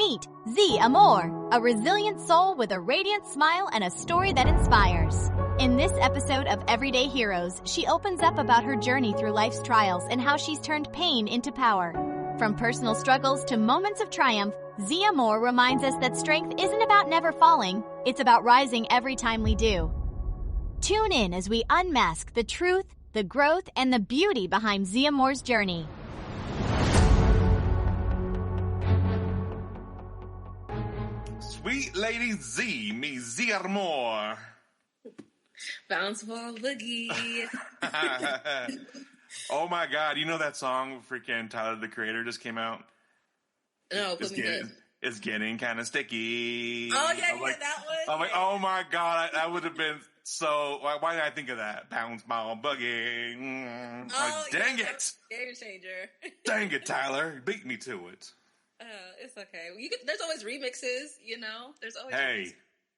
Meet ZeeAmour, a resilient soul with a radiant smile and a story that inspires. In this episode of Everyday Heroes, she opens up about her journey through life's trials and how she's turned pain into power. From personal struggles to moments of triumph, ZeeAmour reminds us that strength isn't about never falling, it's about rising every time we do. Tune in as we unmask the truth, the growth, and the beauty behind ZeeAmour's journey. Sweet Lady Z, me ZeeAmour. Bounce ball boogie. Oh my God, you know that song freaking Tyler, the Creator, just came out? No, put me in. It's getting kind of sticky. Oh, yeah, that one. I'm like, oh my God, that would have been so, why did I think of that? Bounce ball boogie. Dang it. Game changer. Dang it, Tyler. Beat me to it. It's okay. There's always remixes, you know? There's always remixes.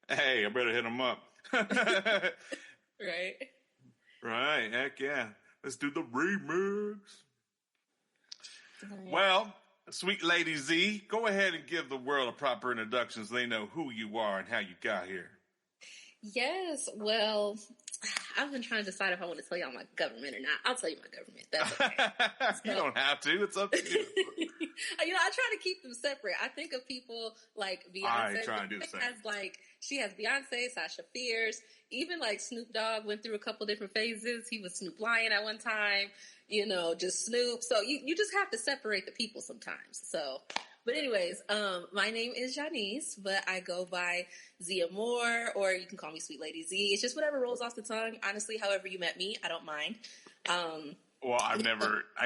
Hey, I better hit them up. Right. Right, heck yeah. Let's do the remix. Right. Well, Sweet Lady Z, go ahead and give the world a proper introduction so they know who you are and how you got here. Yes, well, I've been trying to decide if I want to tell y'all my government or not. I'll tell you my government. That's okay. You don't have to. It's up to you. I try to keep them separate. I think of people like Beyonce. I try to do the same. She has Beyonce, Sasha Fierce, even like Snoop Dogg went through a couple different phases. He was Snoop Lion at one time, just Snoop. So you just have to separate the people sometimes. So, but anyways, my name is Janice, but I go by ZeeAmour, or you can call me Sweet Lady Z. It's just whatever rolls off the tongue. Honestly, however you met me, I don't mind. Well, I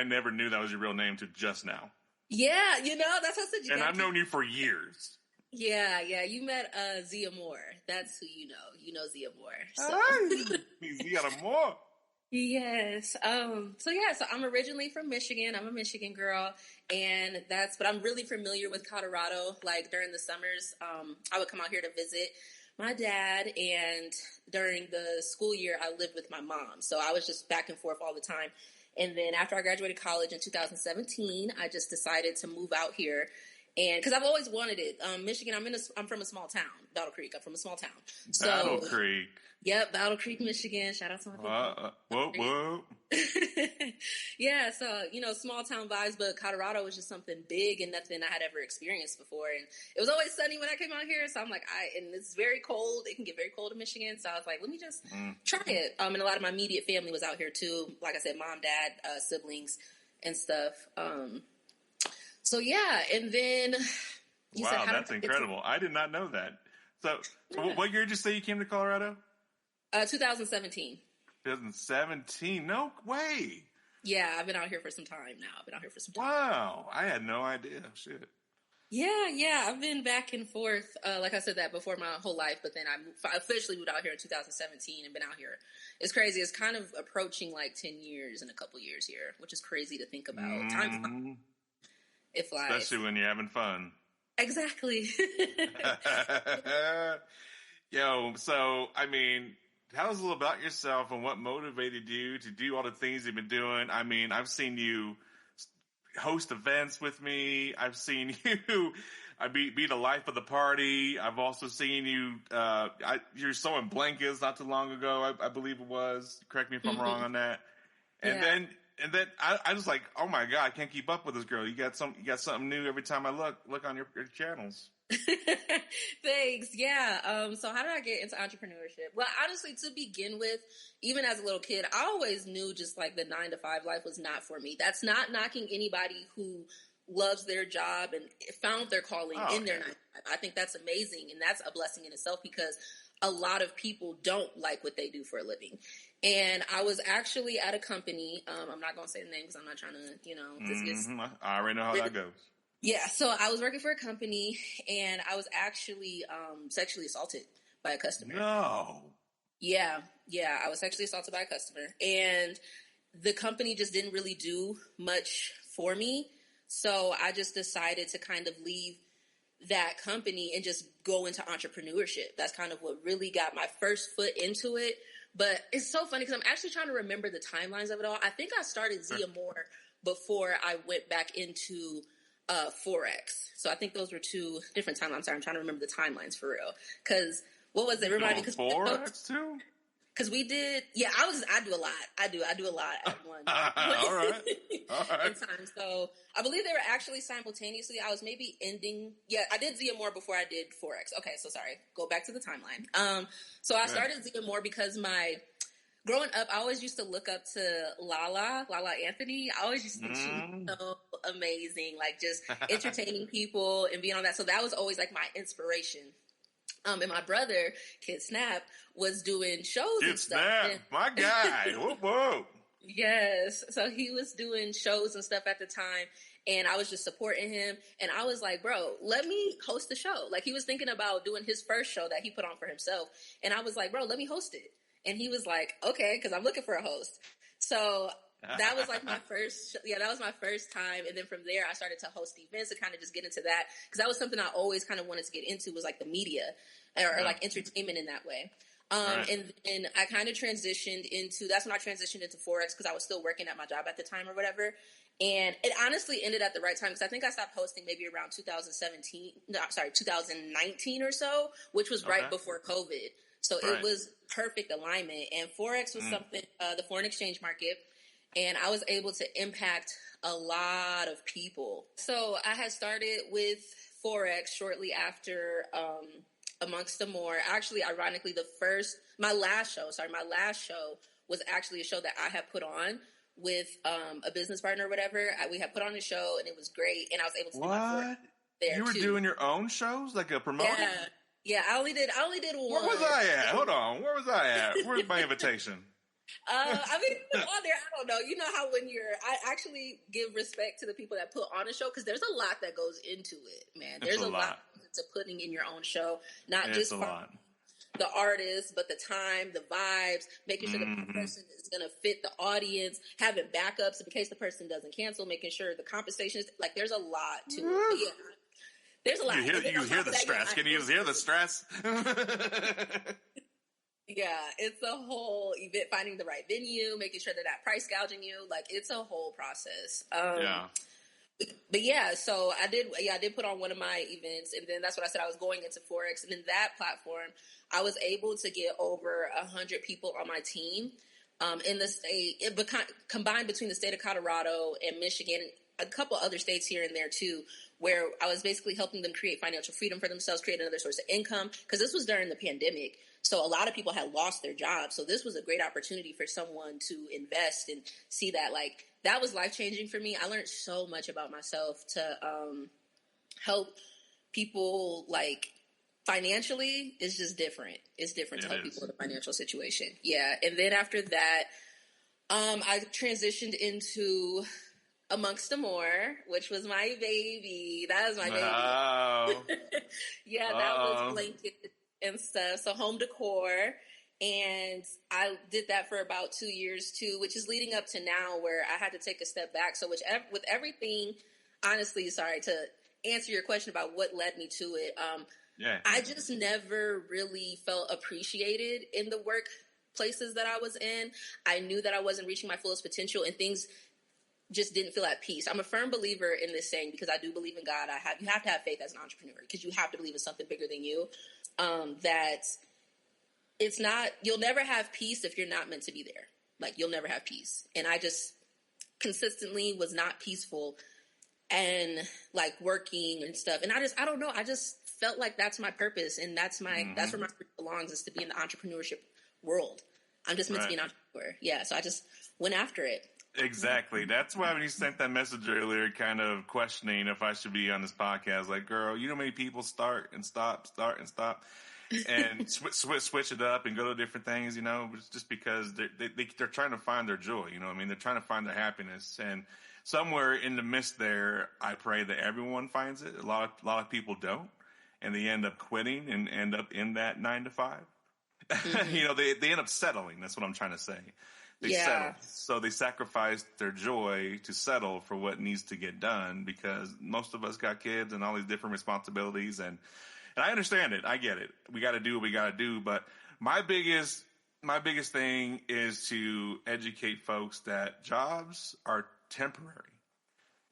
never knew that was your real name till just now. Yeah, that's how I said. And I've known you for years. Yeah, you met ZeeAmour. That's who you know. You know ZeeAmour. So. ZeeAmour. Yes. So I'm originally from Michigan. I'm a Michigan girl, but I'm really familiar with Colorado. Like during the summers, I would come out here to visit my dad, and during the school year, I lived with my mom. So I was just back and forth all the time. And then after I graduated college in 2017, I just decided to move out here. And because I've always wanted it, Michigan. I'm from a small town, Battle Creek. I'm from a small town. So, Battle Creek. Yep, Battle Creek, Michigan. Shout out to my people. Whoa. Yeah, so small town vibes, but Colorado was just something big and nothing I had ever experienced before. And it was always sunny when I came out here, so I'm like, and it's very cold. It can get very cold in Michigan, so I was like, let me just try it. And a lot of my immediate family was out here too. Like I said, mom, dad, siblings, and stuff. So yeah, and then wow, that's incredible. I did not know that. So what year did you say you came to Colorado? 2017. 2017? No way. Yeah, I've been out here for some time now. Wow, I had no idea. Shit. Yeah, I've been back and forth. Like I said that before my whole life, but then I officially moved out here in 2017 and been out here. It's crazy. It's kind of approaching like 10 years in a couple years here, which is crazy to think about. Time. It flies. Especially when you're having fun. Exactly. Yo, so, tell us a little about yourself and what motivated you to do all the things you've been doing. I've seen you host events with me. I've seen you be the life of the party. I've also seen you, you're sewing blankets not too long ago, I believe it was. Correct me if I'm wrong on that. And then I was like, oh my God, I can't keep up with this girl. You got something new every time I look on your channels. Thanks. Yeah. So how did I get into entrepreneurship? Well, honestly, to begin with, even as a little kid, I always knew just like the 9-to-5 life was not for me. That's not knocking anybody who loves their job and found their calling in their 9-to-5. I think that's amazing. And that's a blessing in itself because a lot of people don't like what they do for a living. And I was actually at a company. I'm not going to say the name because I'm not trying to, I already know how that goes. Yeah. So I was working for a company and I was actually sexually assaulted by a customer. No. Yeah. I was sexually assaulted by a customer and the company just didn't really do much for me. So I just decided to kind of leave that company and just go into entrepreneurship. That's kind of what really got my first foot into it. But it's so funny because I'm actually trying to remember the timelines of it all. I think I started ZeeAmour before I went back into Forex. So I think those were two different timelines. I'm sorry, I'm trying to remember the timelines for real. Because what was it? Remind me. Because Forex too. Because we did, I do a lot. I do a lot at once. All right. In time. So I believe they were actually simultaneously. I was maybe ending. Yeah, I did ZeeAmour before I did Forex. Okay, so sorry. Go back to the timeline. So I started ZeeAmour because growing up, I always used to look up to Lala Anthony. I always used to think she was so amazing, like just entertaining people and being on that. So that was always like my inspiration. And my brother, Kid Snap, was doing shows and stuff. Snap, my guy. Whoop, whoop. Yes. So he was doing shows and stuff at the time, and I was just supporting him. And I was like, bro, let me host the show. Like, he was thinking about doing his first show that he put on for himself. And I was like, bro, let me host it. And he was like, okay, because I'm looking for a host. So that was like that was my first time. And then from there, I started to host events and kind of just get into that. Because that was something I always kind of wanted to get into, was like the media or like entertainment in that way. And then I kind of that's when I transitioned into Forex, because I was still working at my job at the time or whatever. And it honestly ended at the right time, because I think I stopped hosting maybe around 2019 or so, which was right before COVID. So it was perfect alignment. And Forex was something, the foreign exchange market. And I was able to impact a lot of people. So I had started with Forex shortly after Amongst the More. Actually, ironically, my last show was actually a show that I had put on with a business partner or whatever. We had put on a show, and it was great. And I was able to do my Forex there. You were doing your own shows, like a promoter? Yeah. I only did one. Where was I at? Hold on. Where was I at? Where's my invitation? I mean, on there, I don't know. You know how I actually give respect to the people that put on a show, because there's a lot that goes into it, man. There's a lot to putting in your own show, not just the artist, but the time, the vibes, making sure the person is going to fit the audience, having backups in case the person doesn't cancel, making sure the compensation is, like, there's a lot to it. Yeah. There's a lot. You hear the stress. Can you hear the stress? Yeah, it's a whole event, finding the right venue, making sure they're not price gouging you. Like, it's a whole process. But yeah, so I did put on one of my events, and then that's what I said, I was going into Forex. And in that platform, I was able to get over 100 people on my team in the state, combined between the state of Colorado and Michigan, a couple other states here and there too, where I was basically helping them create financial freedom for themselves, create another source of income, because this was during the pandemic. So a lot of people had lost their jobs. So this was a great opportunity for someone to invest and see that. Like, that was life-changing for me. I learned so much about myself to help people, like, financially. It's just different. It's different to help people in a financial situation. Yeah. And then after that, I transitioned into Amongst the More, which was my baby. That was my baby. Oh. Yeah, that was Blanket and stuff. So home decor. And I did that for about 2 years too, which is leading up to now where I had to take a step back. So with everything, honestly, sorry, to answer your question about what led me to it. I just never really felt appreciated in the workplaces that I was in. I knew that I wasn't reaching my fullest potential, and things just didn't feel at peace. I'm a firm believer in this saying, because I do believe in God. You have to have faith as an entrepreneur, because you have to believe in something bigger than you. That it's not, you'll never have peace if you're not meant to be there. Like, you'll never have peace. And I just consistently was not peaceful and, like, working and stuff. And I don't know. I just felt like that's my purpose, and that's where my spirit belongs, is to be in the entrepreneurship world. I'm just meant to be an entrepreneur. Yeah. So I just went after it. Exactly. That's why when you sent that message earlier, kind of questioning if I should be on this podcast, like, girl, you know how many people start and stop, and switch it up and go to different things, you know, just because they're trying to find their joy, you know what I mean? They're trying to find their happiness. And somewhere in the midst there, I pray that everyone finds it. A lot of people don't, and they end up quitting and end up in that 9 to 5. You know, they end up settling. That's what I'm trying to say. They settle. So they sacrifice their joy to settle for what needs to get done, because most of us got kids and all these different responsibilities. And I understand it. I get it. We got to do what we got to do. But my biggest thing is to educate folks that jobs are temporary.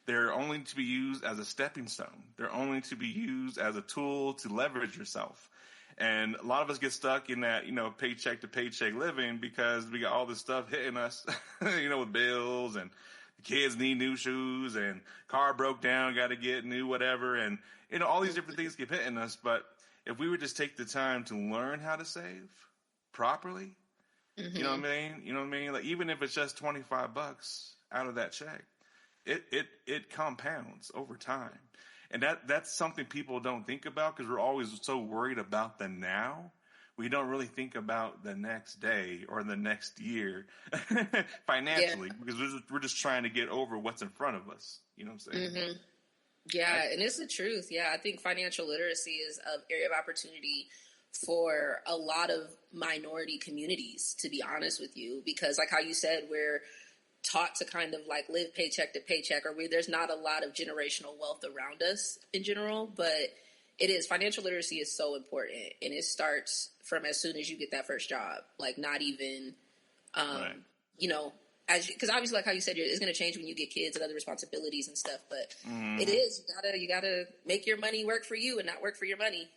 They're only to be used as a stepping stone. They're only to be used as a tool to leverage yourself. And a lot of us get stuck in that, paycheck to paycheck living because we got all this stuff hitting us, with bills, and the kids need new shoes, and car broke down, got to get new whatever. And, all these different things keep hitting us. But if we would just take the time to learn how to save properly, Mm-hmm. you know what I mean? Like, even if it's just $25 out of that check, it compounds over time. And that's something people don't think about because we're always so worried about the now. We don't really think about the next day or the next year financially because we're just trying to get over what's in front of us. You know what I'm saying? Mm-hmm. Yeah, and it's the truth. Yeah, I think financial literacy is an area of opportunity for a lot of minority communities, to be honest with you, because like how you said, we're taught to kind of like live paycheck to paycheck, or there's not a lot of generational wealth around us in general, but financial literacy is so important, and it starts from as soon as you get that first job, like not even, Right. because obviously like how you said, it's going to change when you get kids and other responsibilities and stuff, but it is, you gotta make your money work for you and not work for your money.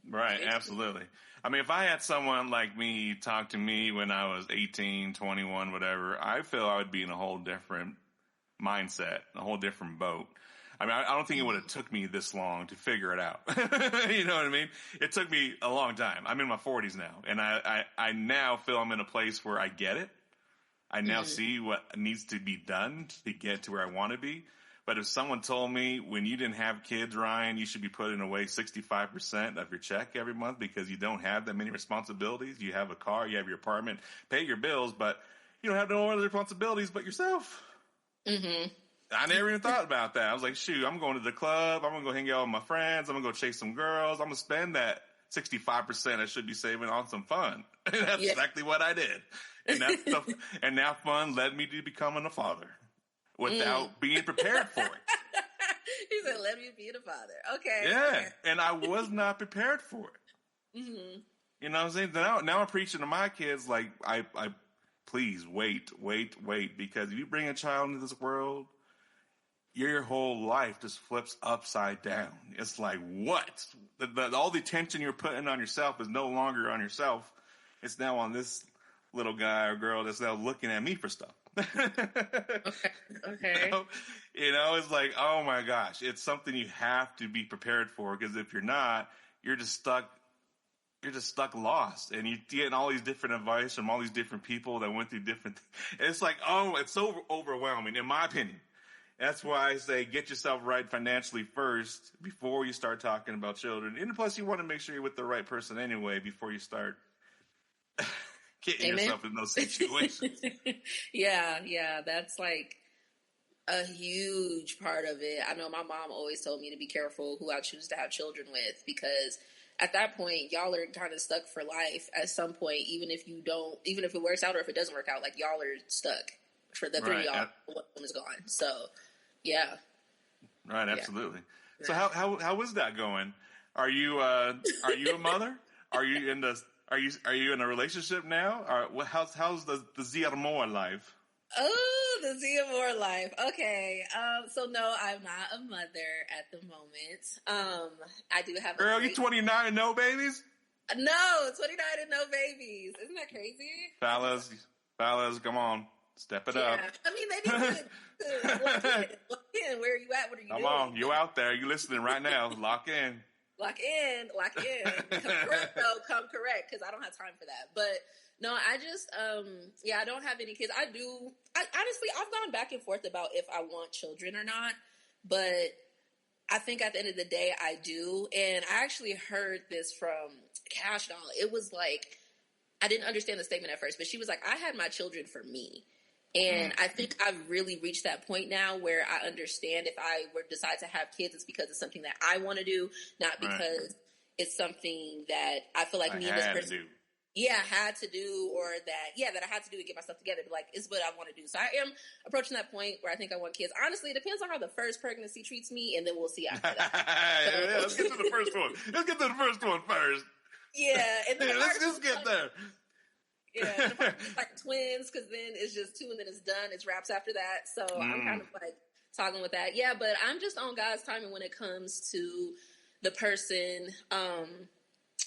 Right, absolutely. I mean, if I had someone like me talk to me when I was 18, 21, whatever, I feel I would be in a whole different mindset, a whole different boat. I mean, I don't think it would have took me this long to figure it out. You know what I mean? It took me a long time. I'm in my 40s now, and I now feel I'm in a place where I get it. I now see what needs to be done to get to where I want to be. But if someone told me when you didn't have kids, Ryan, you should be putting away 65% of your check every month because you don't have that many responsibilities. You have a car, you have your apartment, pay your bills, but you don't have no other responsibilities but yourself. Mm-hmm. I never even thought about that. I was like, shoot, I'm going to the club. I'm going to go hang out with my friends. I'm going to go chase some girls. I'm going to spend that 65% I should be saving on some fun. And that's exactly what I did. And now fun led me to becoming a father. Without being prepared for it. He said, let me be the father. Okay. Yeah. Okay. And I was not prepared for it. Mm-hmm. You know what I'm saying? Now I'm preaching to my kids like, I please wait. Because if you bring a child into this world, your whole life just flips upside down. It's like, what? All the attention you're putting on yourself is no longer on yourself. It's now on this little guy or girl that's now looking at me for stuff. Okay. It's like, oh my gosh, it's something you have to be prepared for because if you're not, you're just stuck lost, and you're getting all these different advice from all these different people that went through different it's like, it's so overwhelming in my opinion. That's why I say get yourself right financially first before you start talking about children, and plus you want to make sure you're with the right person anyway before you start getting yourself in those situations. Yeah, that's like a huge part of it. I know my mom always told me to be careful who I choose to have children with, because at that point, y'all are kind of stuck for life at some point, even if it works out or if it doesn't work out, like y'all are stuck for the three of y'all. One is gone. So, yeah. Right, absolutely. Yeah. So how is that going? Are you a mother? Are you in a relationship now? Or how's the ZeeAmour life? Oh, the ZeeAmour life. Okay. So no, I'm not a mother at the moment. I do have Girl, you 29 and no babies? No, 29 and no babies. Isn't that crazy? Fellas, come on. Step it up. I mean, they need to lock in. Where are you at? What are you doing? Come on. You out there. You listening right now. Lock in. Lock in. Come correct, because I don't have time for that. But no, I just, I don't have any kids. Honestly, I've gone back and forth about if I want children or not, but I think at the end of the day, I do. And I actually heard this from Cash Doll. It was like, I didn't understand the statement at first, but she was like, I had my children for me. And I think I've really reached that point now where I understand if I were to decide to have kids, it's because it's something that I want to do, not because it's something that I feel like me and this person had to do, or that I had to do to get myself together. But like, it's what I want to do. So I am approaching that point where I think I want kids. Honestly, it depends on how the first pregnancy treats me, and then we'll see after that. Let's get to the first one. Let's get to the first one first. Yeah, and then let's just get there. Yeah, it's like twins, because then it's just two and then it's done. It's wraps after that. So I'm kind of like talking with that. Yeah, but I'm just on God's timing when it comes to the person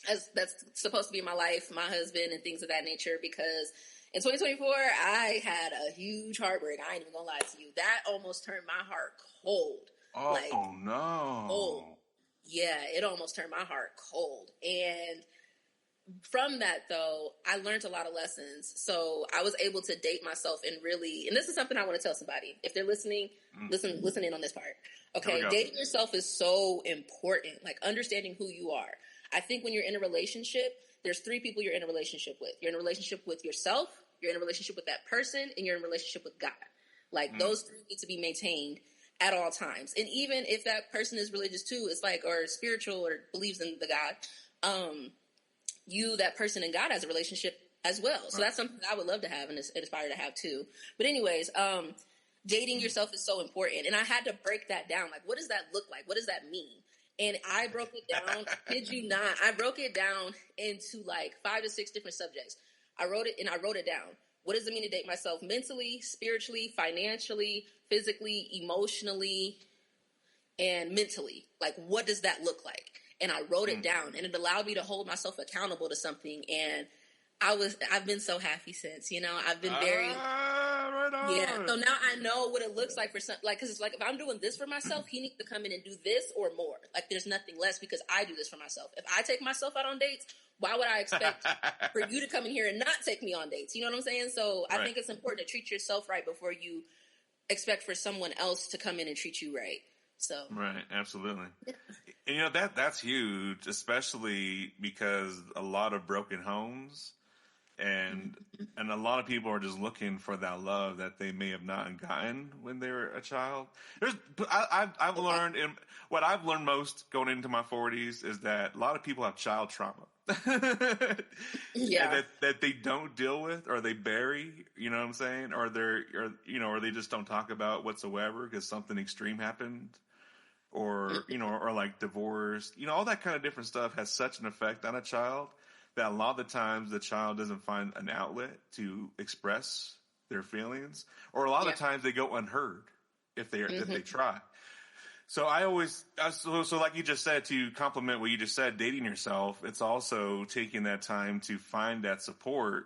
as that's supposed to be in my life, my husband, and things of that nature, because in 2024, I had a huge heartbreak. I ain't even gonna lie to you. That almost turned my heart cold. Oh, no. Cold. Yeah, it almost turned my heart cold. And from that, though, I learned a lot of lessons. So I was able to date myself and really, and this is something I want to tell somebody. If they're listening, listen in on this part. Okay, dating yourself is so important, like understanding who you are. I think when you're in a relationship, there's three people you're in a relationship with. You're in a relationship with yourself, you're in a relationship with that person, and you're in a relationship with God. Like, those three need to be maintained at all times. And even if that person is religious too, it's like, or spiritual or believes in the God, you, that person, and God has a relationship as well. So that's something I would love to have and aspire to have too. But anyways, dating yourself is so important. And I had to break that down. Like, what does that look like? What does that mean? And I broke it down. Kid you not. I broke it down into like 5 to 6 different subjects. I wrote it down. What does it mean to date myself mentally, spiritually, financially, physically, emotionally, and mentally? Like, what does that look like? And I wrote it down, and it allowed me to hold myself accountable to something. And I've been so happy since, I've been very, right on. Yeah. So now I know what it looks like for some, like, cause it's like, if I'm doing this for myself, he needs to come in and do this or more. Like, there's nothing less because I do this for myself. If I take myself out on dates, why would I expect for you to come in here and not take me on dates? You know what I'm saying? So I think it's important to treat yourself right before you expect for someone else to come in and treat you right. So. Right. Absolutely. And that's huge, especially because a lot of broken homes and a lot of people are just looking for that love that they may have not gotten when they were a child. I've learned, what I've learned most going into my 40s is that a lot of people have child trauma. Yeah. that they don't deal with or they bury, you know what I'm saying? Or or they just don't talk about whatsoever because something extreme happened. Or like divorce, all that kind of different stuff has such an effect on a child that a lot of the times the child doesn't find an outlet to express their feelings, or a lot of times they go unheard if they try. So so like you just said, to complement what you just said, dating yourself, it's also taking that time to find that support.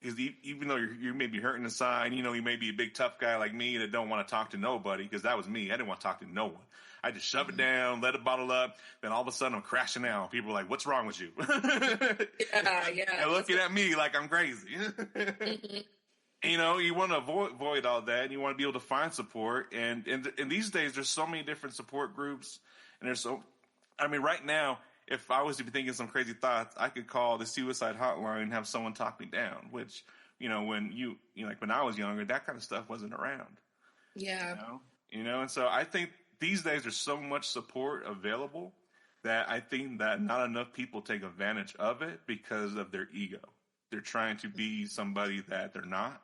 Because even though you may be hurting inside, you may be a big tough guy like me that don't want to talk to nobody, because that was me. I didn't want to talk to no one. I just shove it down, let it bottle up. Then all of a sudden I'm crashing out. People are like, "What's wrong with you?" And looking at me like I'm crazy. You want to avoid all that, and you want to be able to find support. And these days, there's so many different support groups, and right now, if I was to be thinking some crazy thoughts, I could call the suicide hotline and have someone talk me down. Which, when when I was younger, that kind of stuff wasn't around. Yeah. And so I think these days there's so much support available that I think that not enough people take advantage of it because of their ego. They're trying to be somebody that they're not.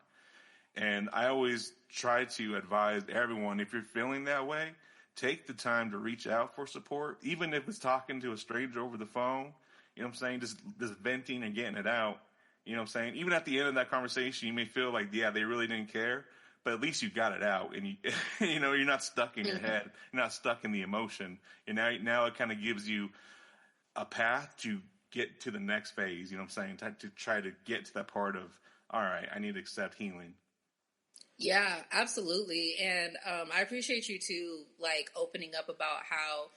And I always try to advise everyone, if you're feeling that way, take the time to reach out for support, even if it's talking to a stranger over the phone, just venting and getting it out, even at the end of that conversation, you may feel like, yeah, they really didn't care, but at least you got it out, and you're not stuck in your head, you're not stuck in the emotion, and now it kind of gives you a path to get to the next phase, to try to get to that part of, all right, I need to accept healing. Yeah, absolutely. And I appreciate you too, like, opening up about how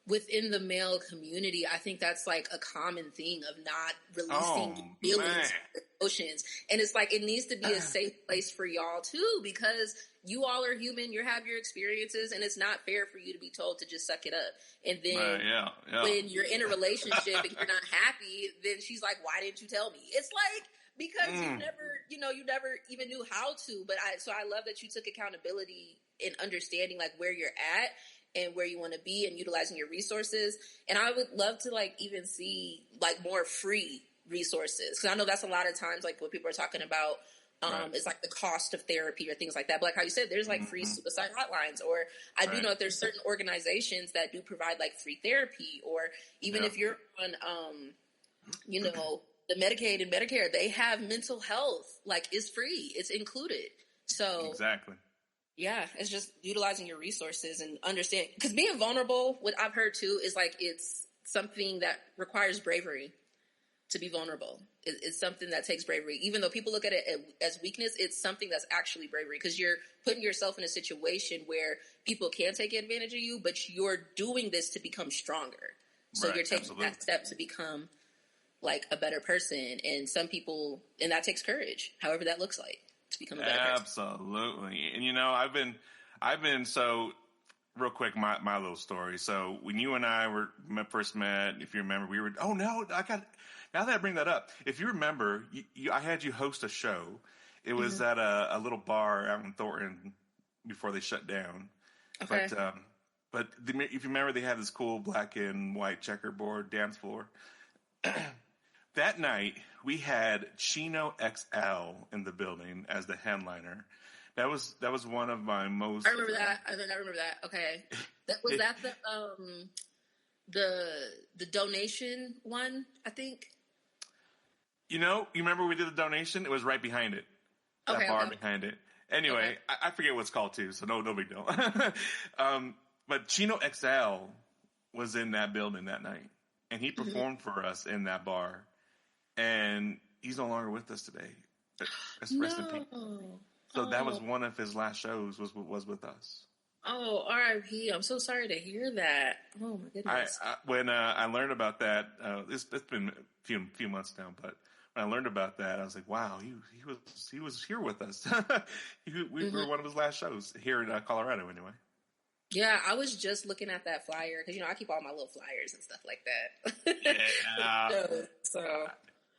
within the male community, I think that's like a common thing of not releasing feelings, emotions. And it's like, it needs to be a safe place for y'all too, because you all are human, you have your experiences, and it's not fair for you to be told to just suck it up. And then when you're in a relationship and you're not happy, then she's like, why didn't you tell me? It's like, because you never even knew how to. But I love that you took accountability in understanding like where you're at and where you want to be and utilizing your resources. And I would love to like even see like more free resources. Cause I know that's a lot of times like what people are talking about, is like the cost of therapy or things like that. But like how you said, there's like free suicide hotlines, or I do know that there's certain organizations that do provide like free therapy, or even if you're on, the Medicaid and Medicare, they have mental health, like, it's free. It's included. So exactly. Yeah, it's just utilizing your resources and understand. Because being vulnerable, what I've heard too, is like it's something that requires bravery to be vulnerable. It's something that takes bravery. Even though people look at it as weakness, it's something that's actually bravery because you're putting yourself in a situation where people can take advantage of you, but you're doing this to become stronger. So you're taking that step to become like a better person. And some people, and that takes courage, however that looks like. To become a better person. Absolutely. And I've been so real quick, my little story. So when you and I first met, if you remember, now that I bring that up, if you remember, I had you host a show. It was at a little bar out in Thornton before they shut down. Okay. But if you remember, they had this cool black and white checkerboard dance floor. That night, we had Chino XL in the building as the headliner. That was one of my most. I remember that. I remember that. Okay, was that the donation one? I think. You remember we did the donation? It was right behind it. That bar behind it. Anyway, I forget what it's called too, so no big deal. But Chino XL was in that building that night, and he performed for us in that bar. And he's no longer with us today. Rest in peace. So that was one of his last shows was with us. Oh, R.I.P. I'm so sorry to hear that. Oh my goodness. When I learned about that, it's been a few months now, but when I learned about that, I was like, wow, he was here with us. We were one of his last shows here in Colorado, anyway. Yeah, I was just looking at that flyer because I keep all my little flyers and stuff like that. Yeah. so.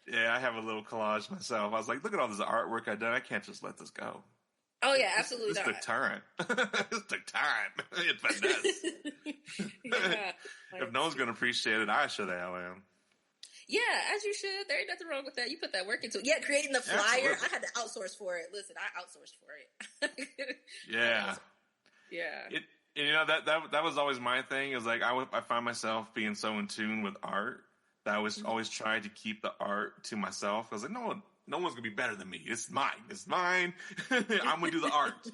Yeah, I have a little collage myself. I was like, look at all this artwork I've done. I can't just let this go. Oh, yeah, absolutely This took time. This took time. It's finesse. Yeah. If no one's going to appreciate it, I sure the hell am. Yeah, as you should. There ain't nothing wrong with that. You put that work into it. Yeah, creating the flyer. Absolutely. I had to outsource for it. Listen, I outsourced for it. Yeah. Yeah. That was always my thing. Is like I find myself being so in tune with art that I was always trying to keep the art to myself. I was like, no one's gonna be better than me. It's mine. I'm gonna do the art.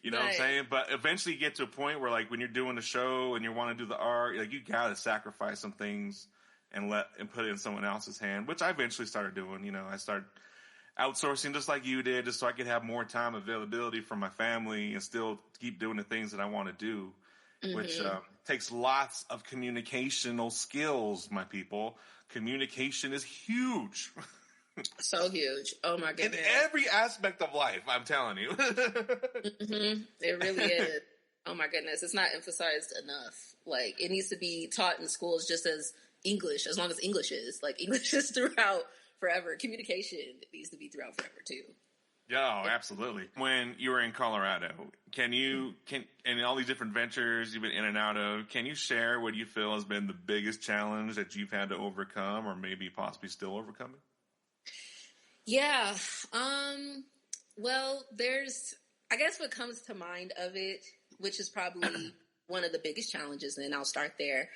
You know what I'm saying? But eventually you get to a point where like when you're doing the show and you want to do the art, like you gotta sacrifice some things and put it in someone else's hand, which I eventually started doing. I started outsourcing just like you did, just so I could have more time availability for my family and still keep doing the things that I want to do. Which takes lots of communicational skills, my people. Communication is huge. So huge. Oh, my goodness. In every aspect of life, I'm telling you. It really is. Oh, my goodness. It's not emphasized enough. Like, it needs to be taught in schools just as English, as long as English is. Like, English is throughout forever. Communication needs to be throughout forever, too. Yeah, absolutely. When you were in Colorado, and all these different ventures you've been in and out of, can you share what you feel has been the biggest challenge that you've had to overcome or maybe possibly still overcoming? Yeah. Well, I guess what comes to mind of it, which is probably one of the biggest challenges, and I'll start there,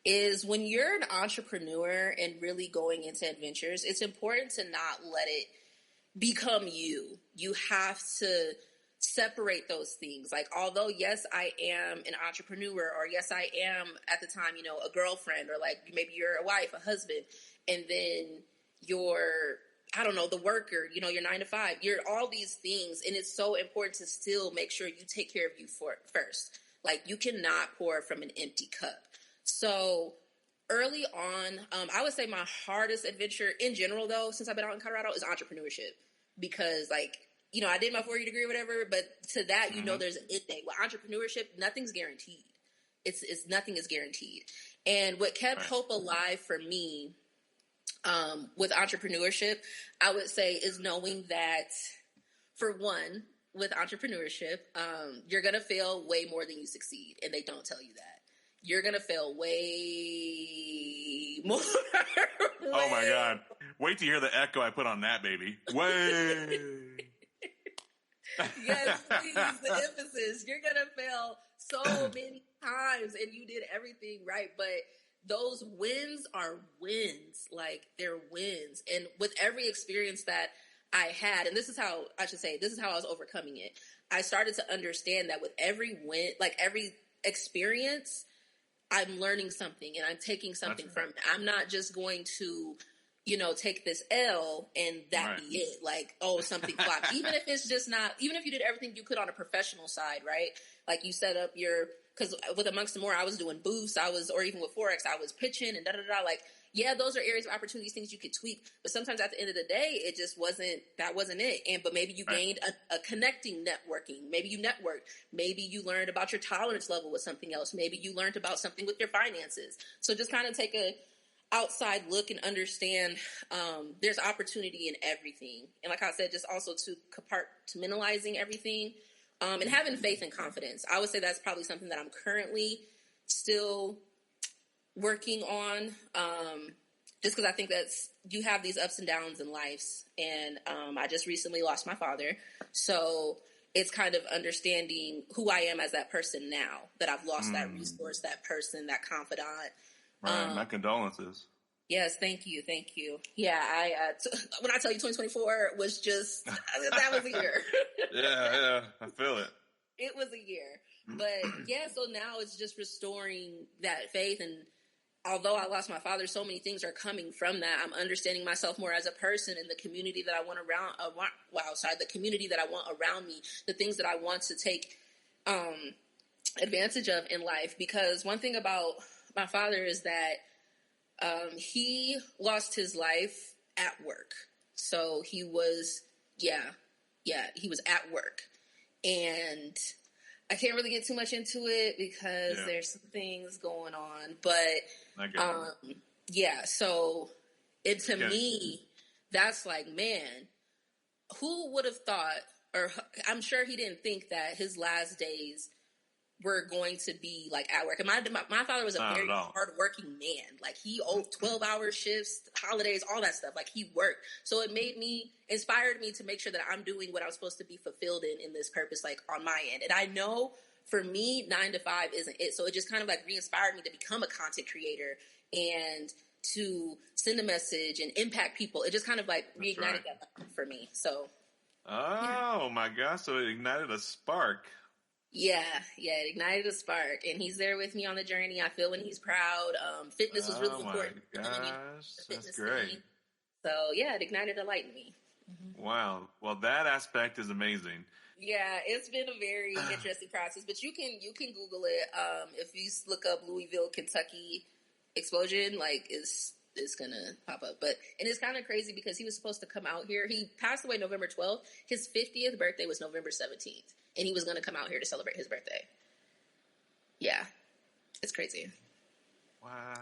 is when you're an entrepreneur and really going into adventures, it's important to not let it become you. You have to separate those things. Like, although, yes, I am an entrepreneur, or yes, I am at the time, a girlfriend, or like maybe you're a wife, a husband, and then you're, I don't know, the worker, your 9 to 5, you're all these things. And it's so important to still make sure you take care of you first. Like, you cannot pour from an empty cup. So early on, I would say my hardest adventure in general, though, since I've been out in Colorado, is entrepreneurship. Because, like, I did my 4-year degree or whatever, but to that, there's an end date. With entrepreneurship, nothing's guaranteed. Nothing is guaranteed. And what kept hope alive for me with entrepreneurship, I would say, is knowing that, for one, with entrepreneurship, you're going to fail way more than you succeed. And they don't tell you that. You're going to fail way more. Oh, my God. Wait to hear the echo I put on that, baby. Way. Yes, please, the emphasis. You're going to fail so many times, and you did everything right. But those wins are wins. Like, they're wins. And with every experience that I had, and this is how I was overcoming it. I started to understand that with every win, like every experience, I'm learning something and I'm taking something from it. I'm not just going to, take this L and that be it. Like, oh, something flopped. Even if it's just not, even if you did everything you could on a professional side, right? Like you set up because with Amongst the More, I was doing booths, or even with Forex, I was pitching and da-da-da. Like, yeah, those are areas of opportunities, things you could tweak. But sometimes at the end of the day, it just that wasn't it. But maybe you gained a connecting networking. Maybe you networked. Maybe you learned about your tolerance level with something else. Maybe you learned about something with your finances. So just kind of take a outside look and understand there's opportunity in everything. And like I said, just also to compartmentalizing everything and having faith and confidence. I would say that's probably something that I'm currently still working on, just because I think you have these ups and downs in life. And I just recently lost my father. So it's kind of understanding who I am as that person now, that I've lost that resource, that person, that confidant. Right, my condolences. Yes, thank you. Yeah, when I tell you 2024 was just, that was a year. Yeah, I feel it. It was a year. But yeah, so now it's just restoring that faith. And although I lost my father, so many things are coming from that. I'm understanding myself more as a person and the community that I want the community that I want around me, the things that I want to take advantage of in life. Because one thing about my father is that he lost his life at work. So he was, he was at work. And I can't really get too much into it because there's some things going on. But, so me, that's like, man, who would have thought, or I'm sure he didn't think that his last days were going to be like at work. And my father was a very hardworking man. Like he owed 12-hour shifts, holidays, all that stuff. Like he worked. So it inspired me to make sure that I'm doing what I'm supposed to be fulfilled in this purpose, like on my end. And I know for me, 9 to 5 isn't it. So it just kind of like re-inspired me to become a content creator and to send a message and impact people. It just kind of like reignited that for me. So. Oh my gosh. So it ignited a spark. Yeah, it ignited a spark, and he's there with me on the journey. I feel when he's proud. Fitness was really important. Oh my gosh, that's great. Thing. So yeah, it ignited a light in me. Mm-hmm. Wow. Well, that aspect is amazing. Yeah, it's been a very interesting process, but you can Google it. If you look up Louisville, Kentucky explosion, like it's gonna pop up. And it's kind of crazy because he was supposed to come out here. He passed away November 12th. His 50th birthday was November 17th. And he was going to come out here to celebrate his birthday. Yeah. It's crazy. Wow.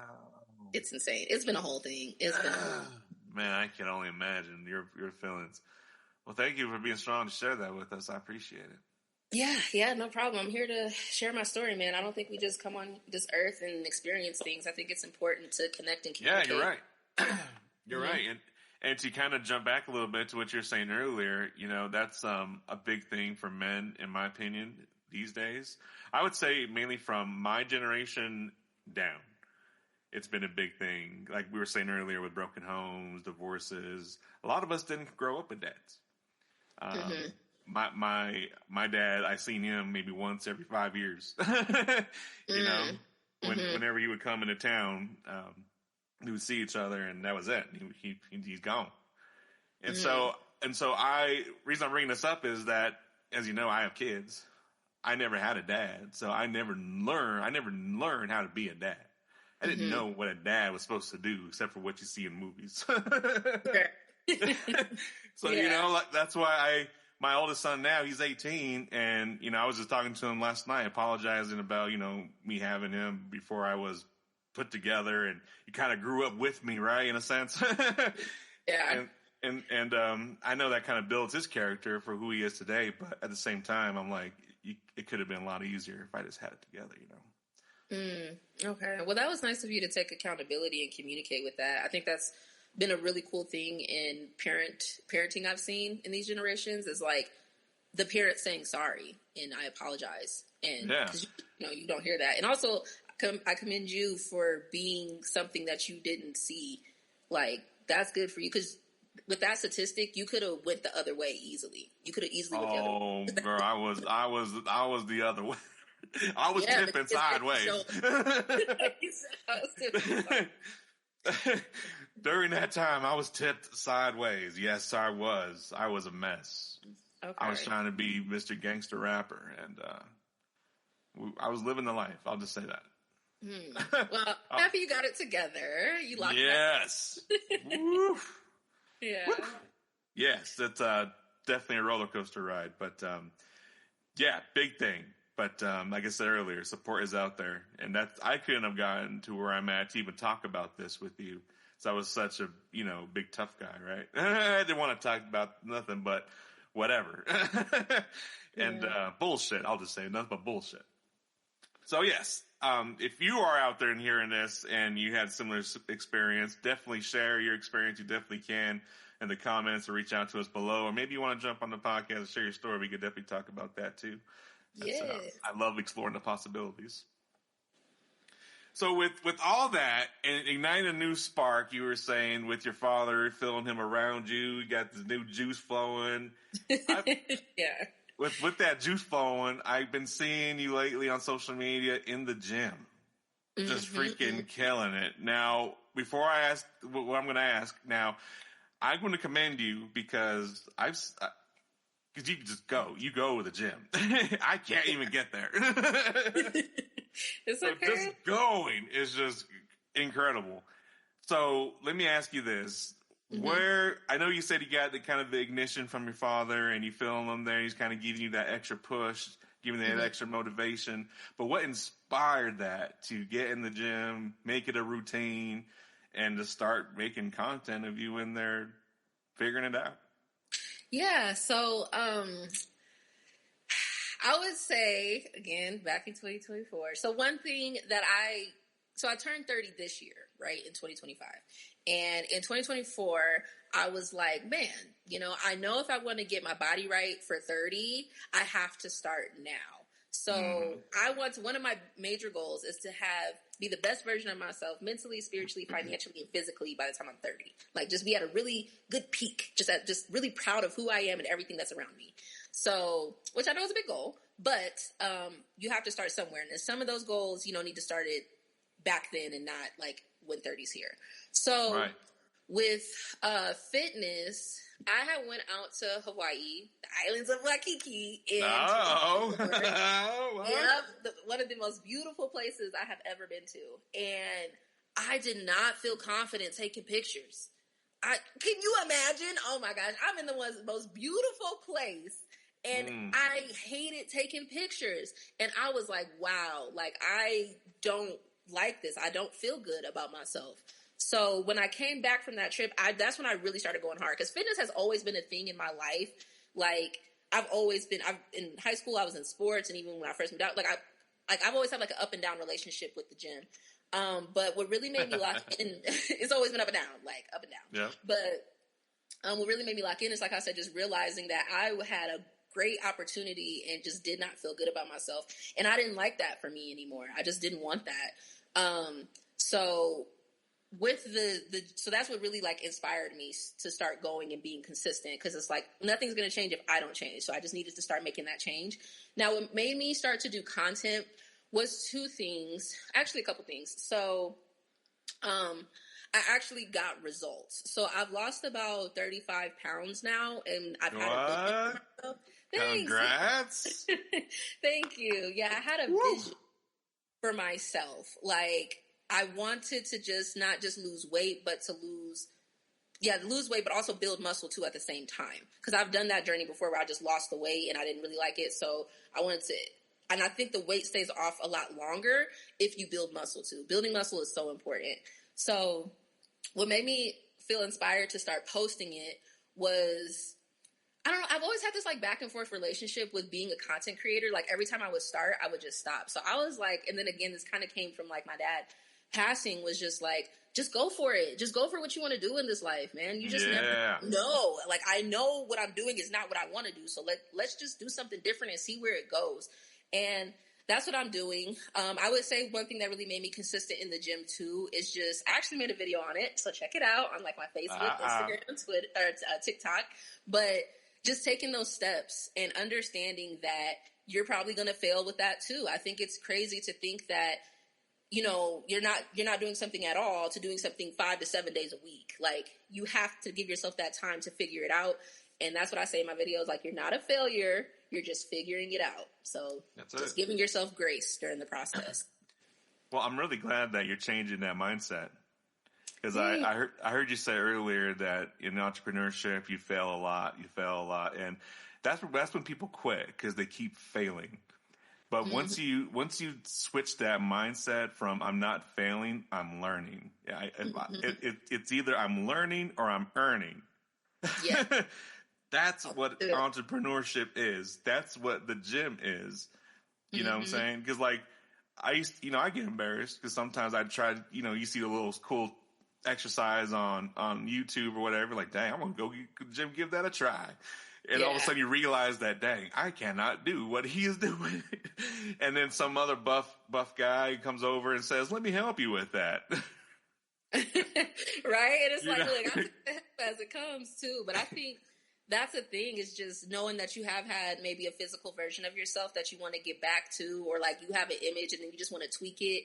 It's insane. It's been a whole thing. Man, I can only imagine your feelings. Well, thank you for being strong to share that with us. I appreciate it. Yeah, no problem. I'm here to share my story, man. I don't think we just come on this earth and experience things. I think it's important to connect and communicate. Yeah, you're right. You're right. And to kind of jump back a little bit to what you were saying earlier, that's a big thing for men, in my opinion, these days. I would say mainly from my generation down. It's been a big thing. Like we were saying earlier with broken homes, divorces. A lot of us didn't grow up with dads. My dad, I seen him maybe once every 5 years. Whenever he would come into town, we would see each other, and that was it. He's gone. And so reason I'm bringing this up is that, as you know, I have kids. I never had a dad, so I never learned how to be a dad. I didn't know what a dad was supposed to do, except for what you see in movies. So that's why my oldest son now, he's 18, and I was just talking to him last night, apologizing about me having him before I was put together, and you kind of grew up with me, right, in a sense. Yeah. And I know that kind of builds his character for who he is today, but at the same time, I'm like, it could have been a lot easier if I just had it together, Okay. Well, that was nice of you to take accountability and communicate with that. I think that's been a really cool thing in parenting I've seen in these generations is like the parent saying sorry and I apologize. And you don't hear that. And also I commend you for being something that you didn't see. Like that's good for you. 'Cause with that statistic, you could have went the other way easily. You could have easily went the other way. Oh, girl, I was the other way. I was tipping sideways. During that time, I was tipped sideways. Yes, I was. I was a mess. Okay. I was trying to be Mr. Gangster Rapper, and I was living the life. I'll just say that. Well, happy you got it together. You locked Yes. Woo. Yeah. Woo. Yes, it's definitely a roller coaster ride, but yeah, big thing. But like I said earlier, support is out there, and I couldn't have gotten to where I'm at to even talk about this with you. So I was such a big tough guy, right? I didn't want to talk about nothing but whatever, and bullshit. I'll just say nothing but bullshit. So yes, if you are out there and hearing this and you had similar experience, definitely share your experience. You definitely can in the comments or reach out to us below, or maybe you want to jump on the podcast and share your story. We could definitely talk about that too. Yeah. I love exploring the possibilities. So with all that and igniting a new spark, you were saying with your father, feeling him around you, you got this new juice flowing. Yeah. With that juice flowing, I've been seeing you lately on social media in the gym, just freaking killing it. Now, before I ask what I'm going to ask, now I'm going to commend you because because you can just go. You go to the gym. I can't even get there. It's so okay. just going is just incredible. So let me ask you this. Where, I know you said you got the ignition from your father and you feel him there. He's kind of giving you that extra push, giving you that extra motivation. But what inspired that to get in the gym, make it a routine, and to start making content of you in there figuring it out? Yeah, so I would say, again, back in 2024. So one thing that I turned 30 this year, right, in 2025. And in 2024, I was like, man, I know if I want to get my body right for 30, I have to start now. So one of my major goals is to be the best version of myself mentally, spiritually, financially, and physically by the time I'm 30. Like just be at a really good peak, just really proud of who I am and everything that's around me. So, which I know is a big goal, but you have to start somewhere. And some of those goals, need to start it back then and not like when 30's here. So with fitness, I had went out to Hawaii, the islands of Waikiki. One of the most beautiful places I have ever been to. And I did not feel confident taking pictures. Can you imagine? Oh my gosh, I'm in the most beautiful place. And I hated taking pictures. And I was like, wow, like I don't like this. I don't feel good about myself. So when I came back from that trip, that's when I really started going hard because fitness has always been a thing in my life. Like in high school, I was in sports, and even when I first moved out, I've always had like an up and down relationship with the gym. But what really made me lock in, it's always been up and down, like up and down. Yeah. But what really made me lock in is, like I said, just realizing that I had a great opportunity and just did not feel good about myself, and I didn't like that for me anymore. I just didn't want that. So with so that's what really like inspired me to start going and being consistent, because it's like nothing's going to change if I don't change. So I just needed to start making that change. Now, what made me start to do content was a couple things. So I actually got results. So I've lost about 35 pounds now, and I've had a vision for myself. Congrats. Thank you. Yeah, I had a vision for myself. Like, I wanted to just not just lose weight, but to lose weight, but also build muscle too at the same time. Because I've done that journey before where I just lost the weight and I didn't really like it. So I wanted to, and I think the weight stays off a lot longer if you build muscle too. Building muscle is so important. So what made me feel inspired to start posting it was, I don't know, I've always had this like back and forth relationship with being a content creator. Like every time I would start, I would just stop. So I was like, and then again, this kind of came from like my dad passing, was just like, just go for it. Just go for what you want to do in this life, man. You just never know. Like, I know what I'm doing is not what I want to do. So let's just do something different and see where it goes. And That's what I'm doing. I would say one thing that really made me consistent in the gym too is just, I actually made a video on it, so check it out on like my Facebook, Instagram, Twitter, or TikTok. But just taking those steps and understanding that you're probably going to fail with that too. I think it's crazy to think that, you know, you're not doing something at all to doing something 5 to 7 days a week. Like, you have to give yourself that time to figure it out. And that's what I say in my videos. Like, you're not a failure. You're just figuring it out. So just giving yourself grace during the process. Well, I'm really glad that you're changing that mindset. Because I heard you say earlier that in entrepreneurship, you fail a lot. And that's when people quit, because they keep failing. But once you switch that mindset from I'm not failing, I'm learning. It's either I'm learning or I'm earning. Yeah. That's what entrepreneurship is. That's what the gym is. You know what I'm saying? Because like I get embarrassed because sometimes I try, you see a little cool exercise on YouTube or whatever. Like, dang, I'm going to go to the gym, give that a try. And all of a sudden you realize that, dang, I cannot do what he is doing. And then some other buff guy comes over and says, let me help you with that. Right? And it's like, look, I take the help as it comes too. But I think that's the thing, is just knowing that you have had maybe a physical version of yourself that you want to get back to, or like you have an image and then you just want to tweak it.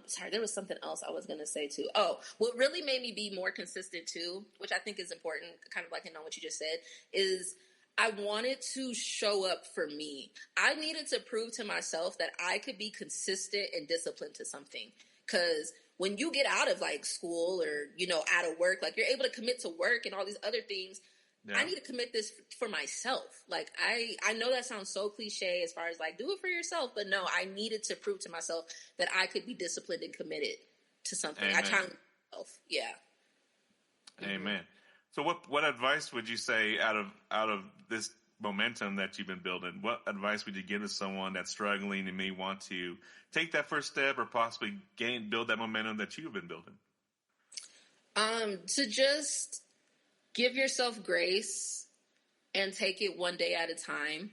Sorry, there was something else I was going to say too. Oh, what really made me be more consistent too, which I think is important, kind of like in on what you just said, is I wanted to show up for me. I needed to prove to myself that I could be consistent and disciplined to something. Because when you get out of like school or, out of work, like you're able to commit to work and all these other things. Yeah. I need to commit this for myself. Like, I know that sounds so cliche as far as like, do it for yourself. But no, I needed to prove to myself that I could be disciplined and committed to something. Amen. I challenged myself. Yeah. Amen. So what advice would you say out of this momentum that you've been building? What advice would you give to someone that's struggling and may want to take that first step or possibly build that momentum that you've been building? To just give yourself grace and take it one day at a time.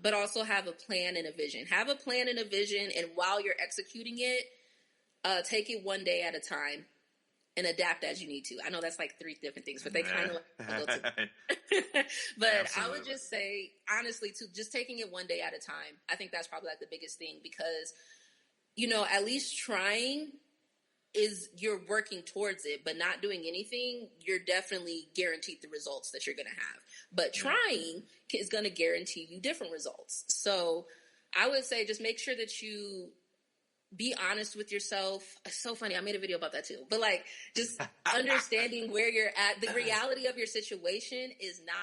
But also have a plan and a vision. Have a plan and a vision, and while you're executing it, take it one day at a time and adapt as you need to. I know that's like 3 different things, but they kind of like go together. But absolutely. I would just say, honestly, just taking it one day at a time. I think that's probably like the biggest thing, because, at least trying is you're working towards it, but not doing anything, you're definitely guaranteed the results that you're going to have. But trying is going to guarantee you different results. So I would say just make sure that you be honest with yourself. It's so funny. I made a video about that too. But like, just understanding where you're at. The reality of your situation is not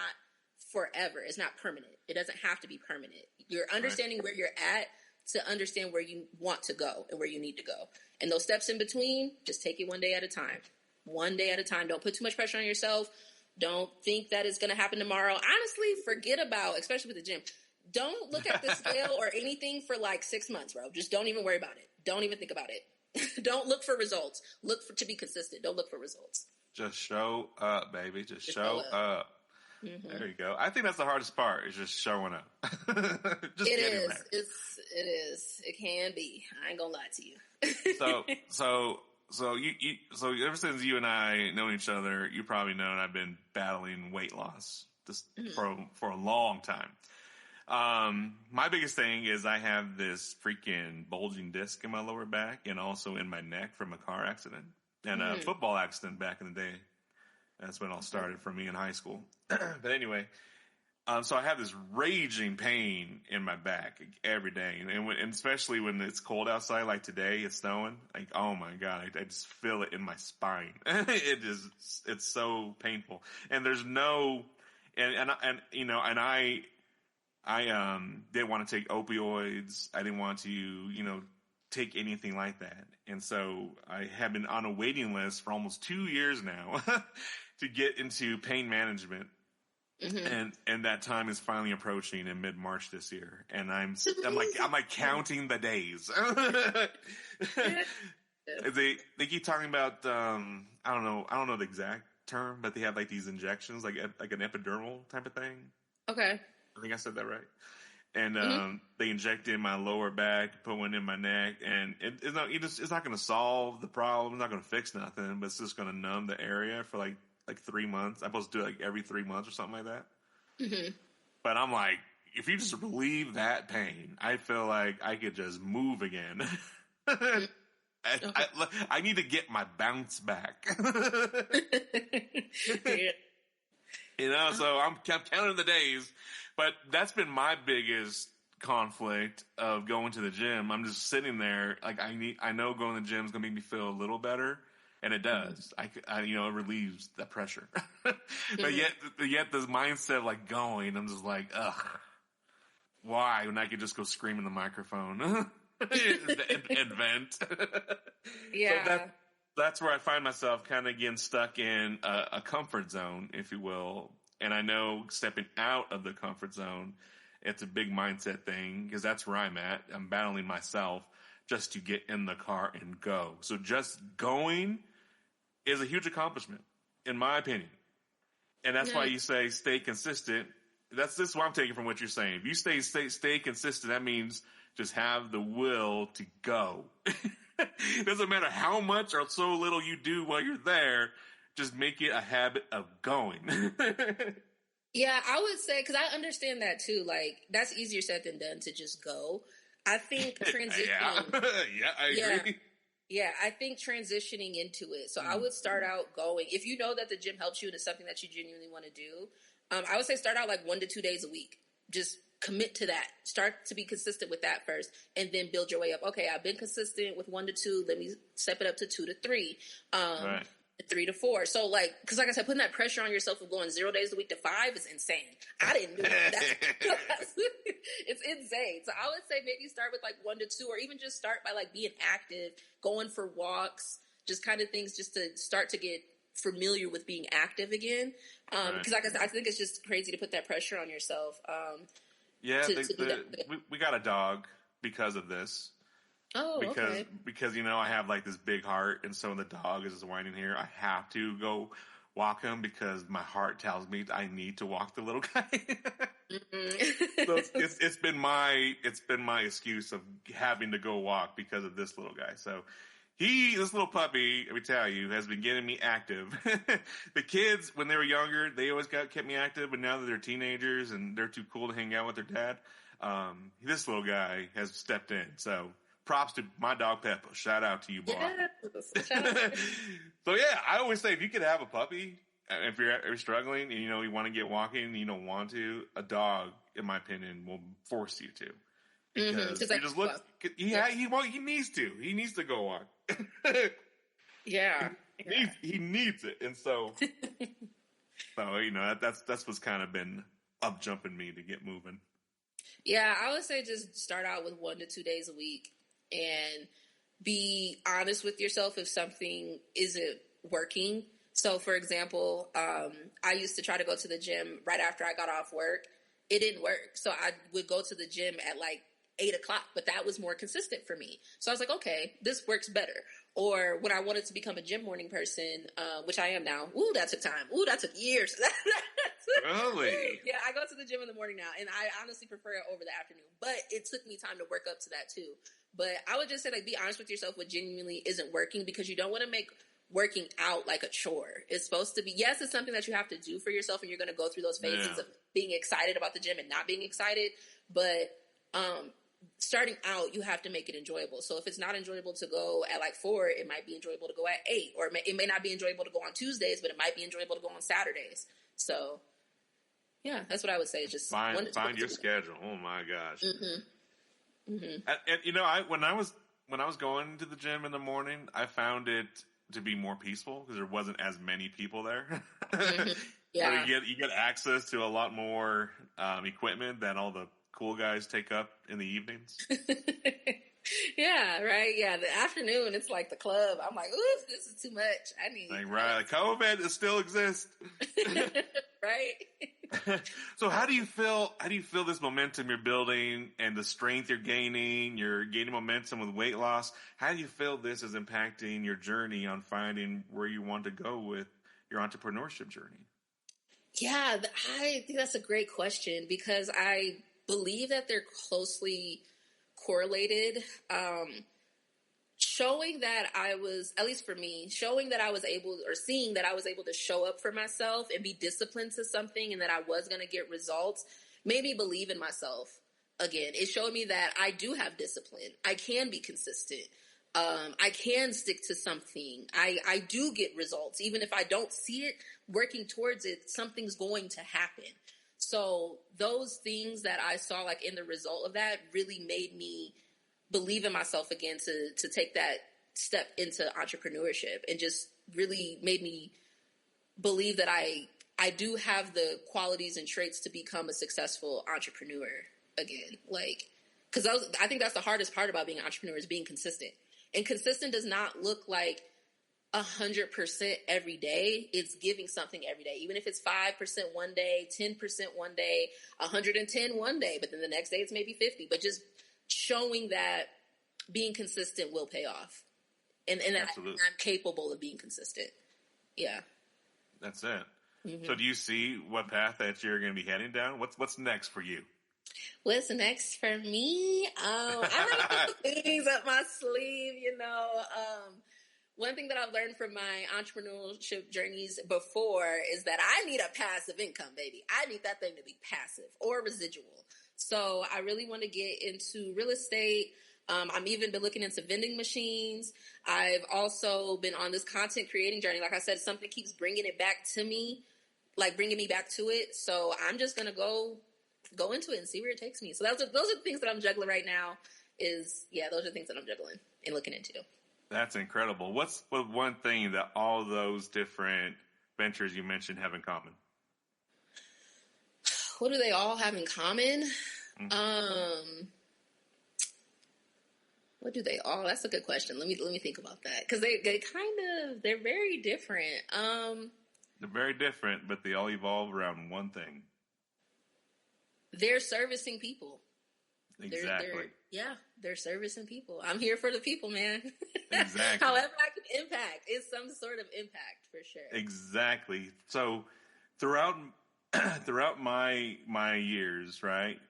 forever. It's not permanent. It doesn't have to be permanent. You're understanding where you're at to understand where you want to go and where you need to go. And those steps in between, just take it one day at a time. One day at a time. Don't put too much pressure on yourself. Don't think that it's going to happen tomorrow. Honestly, forget about, especially with the gym, don't look at the scale or anything for like 6 months, bro. Just don't even worry about it. Don't even think about it. Don't look for results. To be consistent. Don't look for results. Just show up, baby. Just show up. Mm-hmm. There you go. I think that's the hardest part, is just showing up. Just it is. It is. It can be. I ain't gonna lie to you. So ever since you and I know each other, you probably know I've been battling weight loss for a long time. My biggest thing is I have this freaking bulging disc in my lower back and also in my neck from a car accident and a football accident back in the day. That's when it all started for me in high school. But anyway, so I have this raging pain in my back every day. And especially when it's cold outside, like today, it's snowing. Like, oh my God, I just feel it in my spine. It's so painful. And there's no, I didn't want to take opioids. I didn't want to, take anything like that. And so I have been on a waiting list for almost 2 years now to get into pain management. Mm-hmm. And that time is finally approaching in mid-March this year. And I'm like counting the days. They keep talking about, I don't know the exact term, but they have like these injections, like an epidural type of thing. Okay. I think I said that right. And they injected in my lower back, put one in my neck, and it's not going to solve the problem. It's not going to fix nothing, but it's just going to numb the area for like 3 months. I'm supposed to do it like every 3 months or something like that. Mm-hmm. But I'm like, if you just relieve that pain, I feel like I could just move again. I need to get my bounce back. Yeah. You know, so I'm counting the days. But that's been my biggest conflict of going to the gym. I'm just sitting there, like I know going to the gym is going to make me feel a little better, and it does. I it relieves the pressure. But yet the mindset of like going, I'm just like, ugh, why? When I could just go scream in the microphone and vent. Yeah. So that's where I find myself kind of getting stuck in a comfort zone, if you will. And I know stepping out of the comfort zone, it's a big mindset thing because that's where I'm at. I'm battling myself just to get in the car and go. So just going is a huge accomplishment, in my opinion. And that's why you say stay consistent. This is what I'm taking from what you're saying. If you stay consistent, that means just have the will to go. It doesn't matter how much or so little you do while you're there. Just make it a habit of going. Yeah, I would say, because I understand that too. Like, that's easier said than done to just go. I think transitioning. Yeah, I agree. Yeah, I think transitioning into it. So I would start out going. If you know that the gym helps you and it's something that you genuinely want to do, I would say start out like 1 to 2 days a week. Just commit to that. Start to be consistent with that first, and then build your way up. Okay, I've been consistent with 1 to 2. Let me step it up to 2 to 3. Right. 3 to 4. So like, because like I said, putting that pressure on yourself of going 0 days a week to 5 is insane. I didn't do that. It's insane. So I would say maybe start with like 1 to 2, or even just start by like being active, going for walks, just kind of things just to start to get familiar with being active again. Because like I said, I think it's just crazy to put that pressure on yourself. We got a dog because of this. Oh, okay. Because I have like this big heart, and so when the dog is whining here, I have to go walk him because my heart tells me I need to walk the little guy. So it's been my excuse of having to go walk because of this little guy. So this little puppy, let me tell you, has been getting me active. The kids, when they were younger, they always kept me active, but now that they're teenagers and they're too cool to hang out with their dad, this little guy has stepped in. So props to my dog Peppa. Shout out to you, boy. Yes. So yeah, I always say if you could have a puppy, if you're struggling and you want to get walking and you don't want to, a dog, in my opinion, will force you to. Because you just look. He needs to. He needs to go walk. Yeah. He needs it, and so that's what's kind of been up jumping me to get moving. Yeah, I would say just start out with 1 to 2 days a week and be honest with yourself if something isn't working. So, for example, I used to try to go to the gym right after I got off work. It didn't work. So I would go to the gym at like 8 o'clock, but that was more consistent for me. So I was like, okay, this works better. Or when I wanted to become a gym morning person, which I am now. Ooh, that took time. Ooh, that took years. Really? Yeah, I go to the gym in the morning now, and I honestly prefer it over the afternoon. But it took me time to work up to that too. But I would just say, like, be honest with yourself what genuinely isn't working, because you don't want to make working out like a chore. It's supposed to be, yes, it's something that you have to do for yourself, and you're going to go through those phases of being excited about the gym and not being excited. But starting out, you have to make it enjoyable. So if it's not enjoyable to go at like 4, it might be enjoyable to go at 8, or it may not be enjoyable to go on Tuesdays, but it might be enjoyable to go on Saturdays. So yeah, that's what I would say. Just find your schedule. Oh my gosh. And when I was going to the gym in the morning, I found it to be more peaceful because there wasn't as many people there. Yeah. So you get access to a lot more equipment that all the cool guys take up in the evenings. Yeah, right. Yeah, the afternoon, it's like the club. I'm like, ooh, this is too much. I need right. COVID still exists. Right. So how do you feel this momentum you're building and the strength you're gaining? You're gaining momentum with weight loss. How do you feel this is impacting your journey on finding where you want to go with your entrepreneurship journey? Yeah, I think that's a great question, because I believe that they're closely correlated. Showing that I was, at least for me, showing that I was able, or seeing that I was able to show up for myself and be disciplined to something and that I was going to get results made me believe in myself again. It showed me that I do have discipline. I can be consistent. I can stick to something. I do get results. Even if I don't see it, working towards it, something's going to happen. So those things that I saw like in the result of that really made me believe in myself again to take that step into entrepreneurship, and just really made me believe that I do have the qualities and traits to become a successful entrepreneur again. Like, because I think that's the hardest part about being an entrepreneur, is being consistent. And consistent does not look like 100% every day. It's giving something every day, even if it's 5% one day, 10% one day, 110 one day, but then the next day it's maybe 50. But just showing that being consistent will pay off, and that I'm capable of being consistent. Yeah, that's it. Mm-hmm. So, do you see what path that you're going to be heading down? What's next for you? What's next for me? I like things up my sleeve, One thing that I've learned from my entrepreneurship journeys before is that I need a passive income, baby. I need that thing to be passive or residual. So I really want to get into real estate. I'm even been looking into vending machines. I've also been on this content creating journey. Like I said, something keeps bringing it back to me, like bringing me back to it. So I'm just going to go into it and see where it takes me. So those are the things that I'm juggling right now. Those are the things that I'm juggling and looking into. That's incredible. What's one thing that all those different ventures you mentioned have in common? What do they all have in common? Mm-hmm. What do they all? That's a good question. Let me think about that, because they're very different. They're very different, but they all evolve around one thing. They're servicing people. Exactly. They're servicing people. I'm here for the people, man. Exactly. However I can impact. It's some sort of impact for sure. Exactly. So throughout my years, right?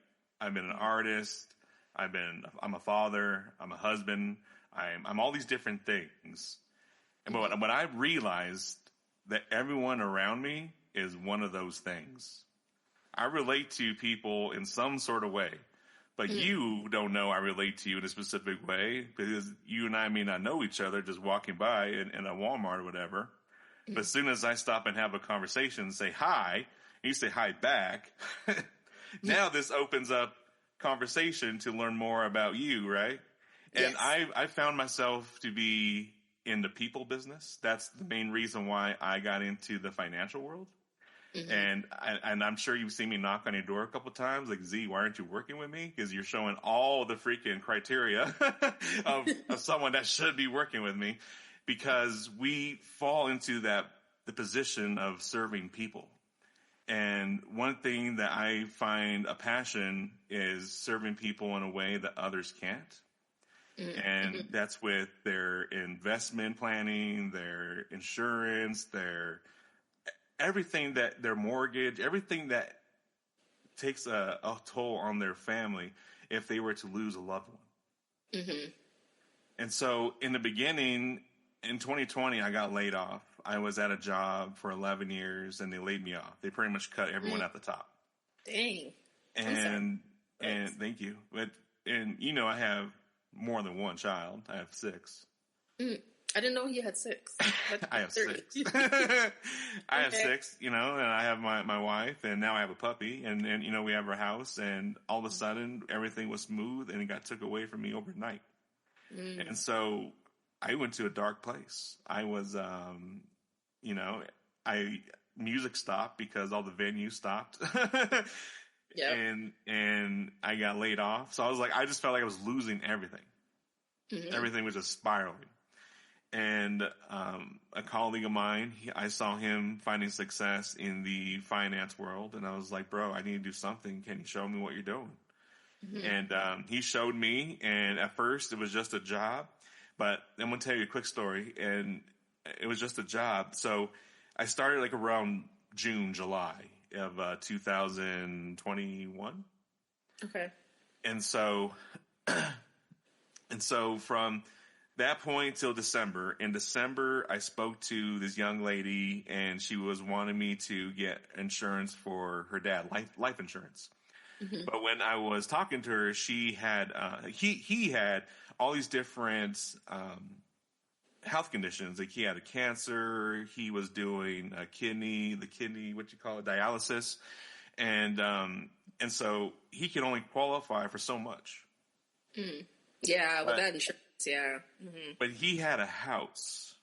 I've been an artist. I'm a father. I'm a husband. I'm all these different things. But when I realized that everyone around me is one of those things, I relate to people in some sort of way. But you don't know I relate to you in a specific way, because you and I may not know each other just walking by in a Walmart or whatever. But as soon as I stop and have a conversation and say hi, and you say hi back, now this opens up conversation to learn more about you, right? And yes. I found myself to be in the people business. That's the main reason why I got into the financial world. Mm-hmm. And I'm sure you've seen me knock on your door a couple times, like, Z, why aren't you working with me? Because you're showing all the freaking criteria of someone that should be working with me, because we fall into the position of serving people. And one thing that I find a passion is serving people in a way that others can't. Mm-hmm. And that's with their investment planning, their insurance, everything, that their mortgage, everything that takes a toll on their family if they were to lose a loved one. Mm-hmm. And so in the beginning, in 2020, I got laid off. I was at a job for 11 years and they laid me off. They pretty much cut everyone at the top. Dang. And thank you. But I have more than one child. I have 6. I didn't know you had 6. I have 6. I have 6, and I have my wife, and now I have a puppy, and we have our house, and all of a sudden everything was smooth and it got took away from me overnight. And so I went to a dark place. I was, music stopped because all the venues stopped. Yep. And I got laid off. So I was like, I just felt like I was losing everything. Mm-hmm. Everything was just spiraling. And a colleague of mine, I saw him finding success in the finance world, and I was like, bro, I need to do something. Can you show me what you're doing? Mm-hmm. And he showed me, and at first it was just a job. But I'm going to tell you a quick story, and it was just a job. So I started like around June, July of 2021. Okay. And so, from that point till December. In December, I spoke to this young lady, and she was wanting me to get insurance for her dad, life insurance. Mm-hmm. But when I was talking to her, she had he had all these different health conditions. Like he had a cancer, he was doing a kidney, what you call it, dialysis, and so he could only qualify for so much. Mm. Yeah, with that insurance, yeah. Mm-hmm. But he had a house,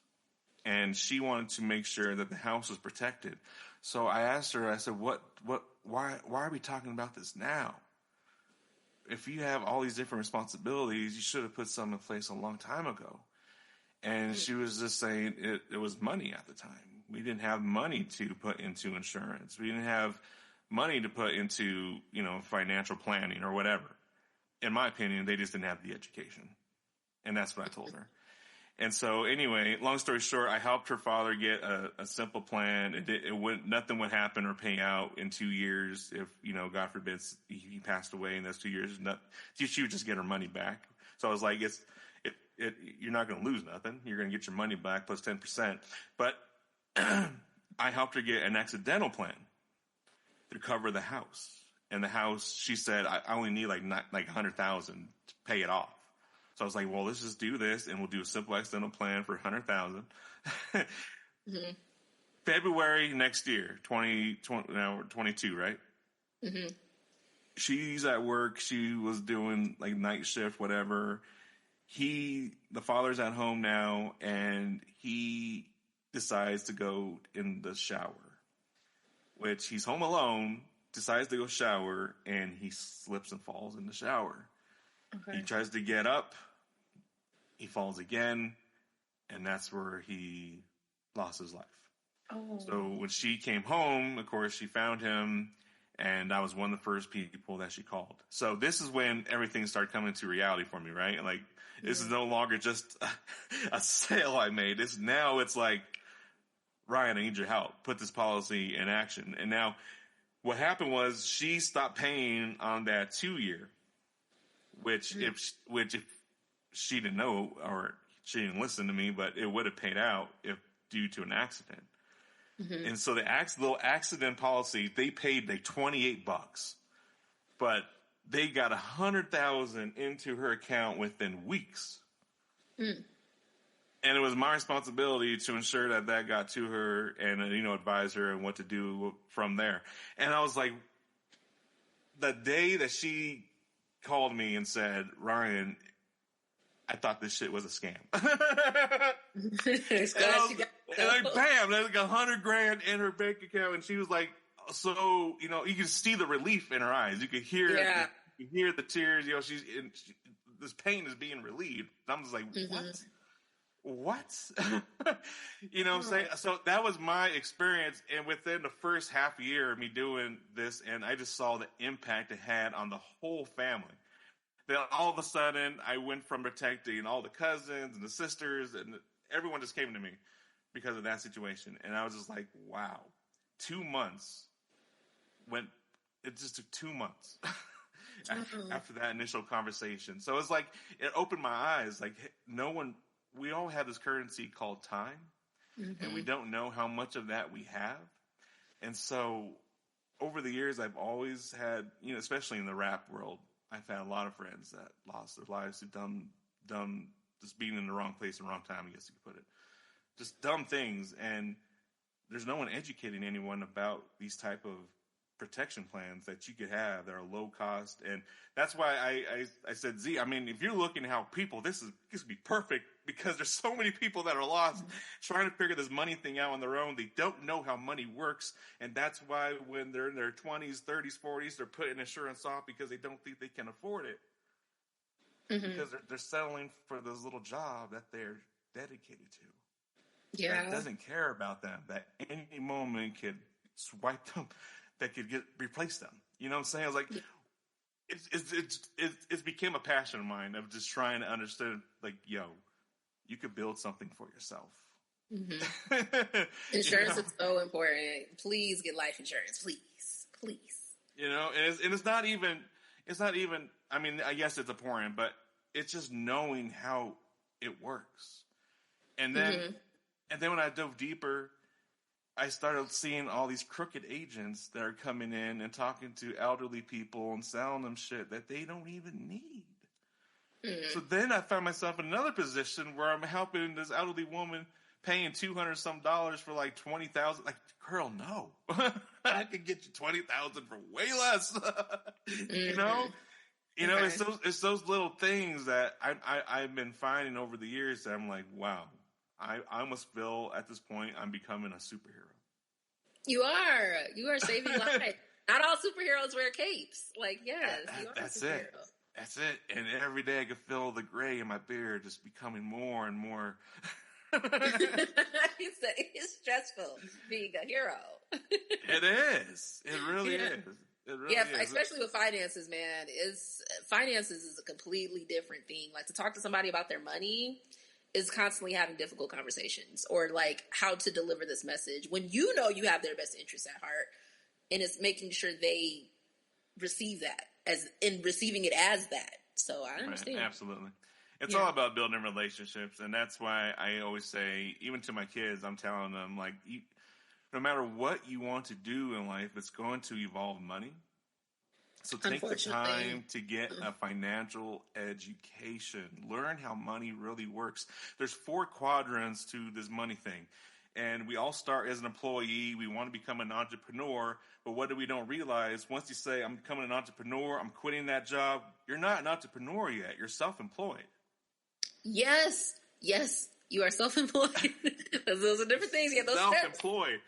and she wanted to make sure that the house was protected. So I asked her, I said, why are we talking about this now? If you have all these different responsibilities, you should have put some in place a long time ago. And she was just saying it was money at the time. We didn't have money to put into insurance. We didn't have money to put into, financial planning or whatever. In my opinion, they just didn't have the education. And that's what I told her. And so anyway, long story short, I helped her father get a simple plan. Nothing would happen or pay out in 2 years if, God forbid, he passed away in those 2 years. She would just get her money back. So I was like, you're not going to lose nothing. You're going to get your money back plus 10%. But I helped her get an accidental plan to cover the house. And the house, she said, I only need like $100,000 to pay it off. So I was like, well, let's just do this, and we'll do a simple accidental plan for $100,000. Mm-hmm. February next year, 2020, now we're 22, right? Mm-hmm. She's at work. She was doing like night shift, whatever. The father's at home now, and he decides to go in the shower, which he's home alone, decides to go shower, and he slips and falls in the shower. Okay. He tries to get up. He falls again, and that's where he lost his life. Oh. So when she came home, of course, she found him, and I was one of the first people that she called. So this is when everything started coming to reality for me, right? Like, this is no longer just a sale I made. Now it's like, Ryan, I need your help. Put this policy in action. And now what happened was she stopped paying on that 2 year, which if she didn't know or she didn't listen to me, but it would have paid out if due to an accident. Mm-hmm. And so the little accident policy, they paid like $28, but they got $100,000 into her account within weeks. Mm. And it was my responsibility to ensure that got to her and, advise her on what to do from there. And I was like, the day that she called me and said, Ryan, I thought this shit was a scam. and bam, there's like $100,000 in her bank account. And she was like, so, you could see the relief in her eyes. You could hear, the tears, this pain is being relieved. I'm just like, what? You know what I'm saying? So that was my experience. And within the first half year of me doing this, and I just saw the impact it had on the whole family. Then all of a sudden, I went from protecting all the cousins and the sisters, and everyone just came to me because of that situation. And I was just like, wow, 2 months it just took 2 months after that initial conversation. So it's like, it opened my eyes. Like, we all have this currency called time, and we don't know how much of that we have. And so over the years, I've always had, especially in the rap world, I've had a lot of friends that lost their lives to dumb, just being in the wrong place and wrong time, I guess you could put it. Just dumb things. And there's no one educating anyone about these type of protection plans that you could have that are low cost. And that's why I said, Z, I mean, if you're looking at how people, this would be perfect, because there's so many people that are lost trying to figure this money thing out on their own. They don't know how money works. And that's why when they're in their 20s, 30s, 40s, they're putting insurance off because they don't think they can afford it. Mm-hmm. Because they're settling for this little job that they're dedicated to. Yeah. That doesn't care about them, that any moment could swipe them, that could replace them. You know what I'm saying? I was like, it's became a passion of mine of just trying to understand, like, you could build something for yourself. Mm-hmm. Insurance is so important. Please get life insurance, please. And it's not even, it's not even, I mean, I guess it's important, but it's just knowing how it works. And then when I dove deeper, I started seeing all these crooked agents that are coming in and talking to elderly people and selling them shit that they don't even need. So then I found myself in another position where I'm helping this elderly woman paying $200 some for like 20,000. Like, girl, no, I could get you 20,000 for way less. You know, it's those little things that I've been finding over the years that I'm like, wow, I almost feel at this point I'm becoming a superhero. You are saving lives. Not all superheroes wear capes. Like, yes, you are that's a superhero. It. That's it. And every day I can feel the gray in my beard just becoming more and more. It's stressful being a hero. It is. It really is. It really is. Especially with finances, man. Finances is a completely different thing. Like, to talk to somebody about their money is constantly having difficult conversations, or like how to deliver this message when you know you have their best interests at heart, and it's making sure they receive that as in receiving it as that. So I understand. Right, absolutely. It's all about building relationships, and that's why I always say, even to my kids, I'm telling them, like, no matter what you want to do in life, it's going to involve money. So take the time to get a financial education. Learn how money really works. There's 4 quadrants to this money thing. And we all start as an employee. We want to become an entrepreneur. But what we don't realize, once you say, I'm becoming an entrepreneur, I'm quitting that job, you're not an entrepreneur yet. You're self-employed. Yes. You are self-employed. Those are different things. You have those self-employed.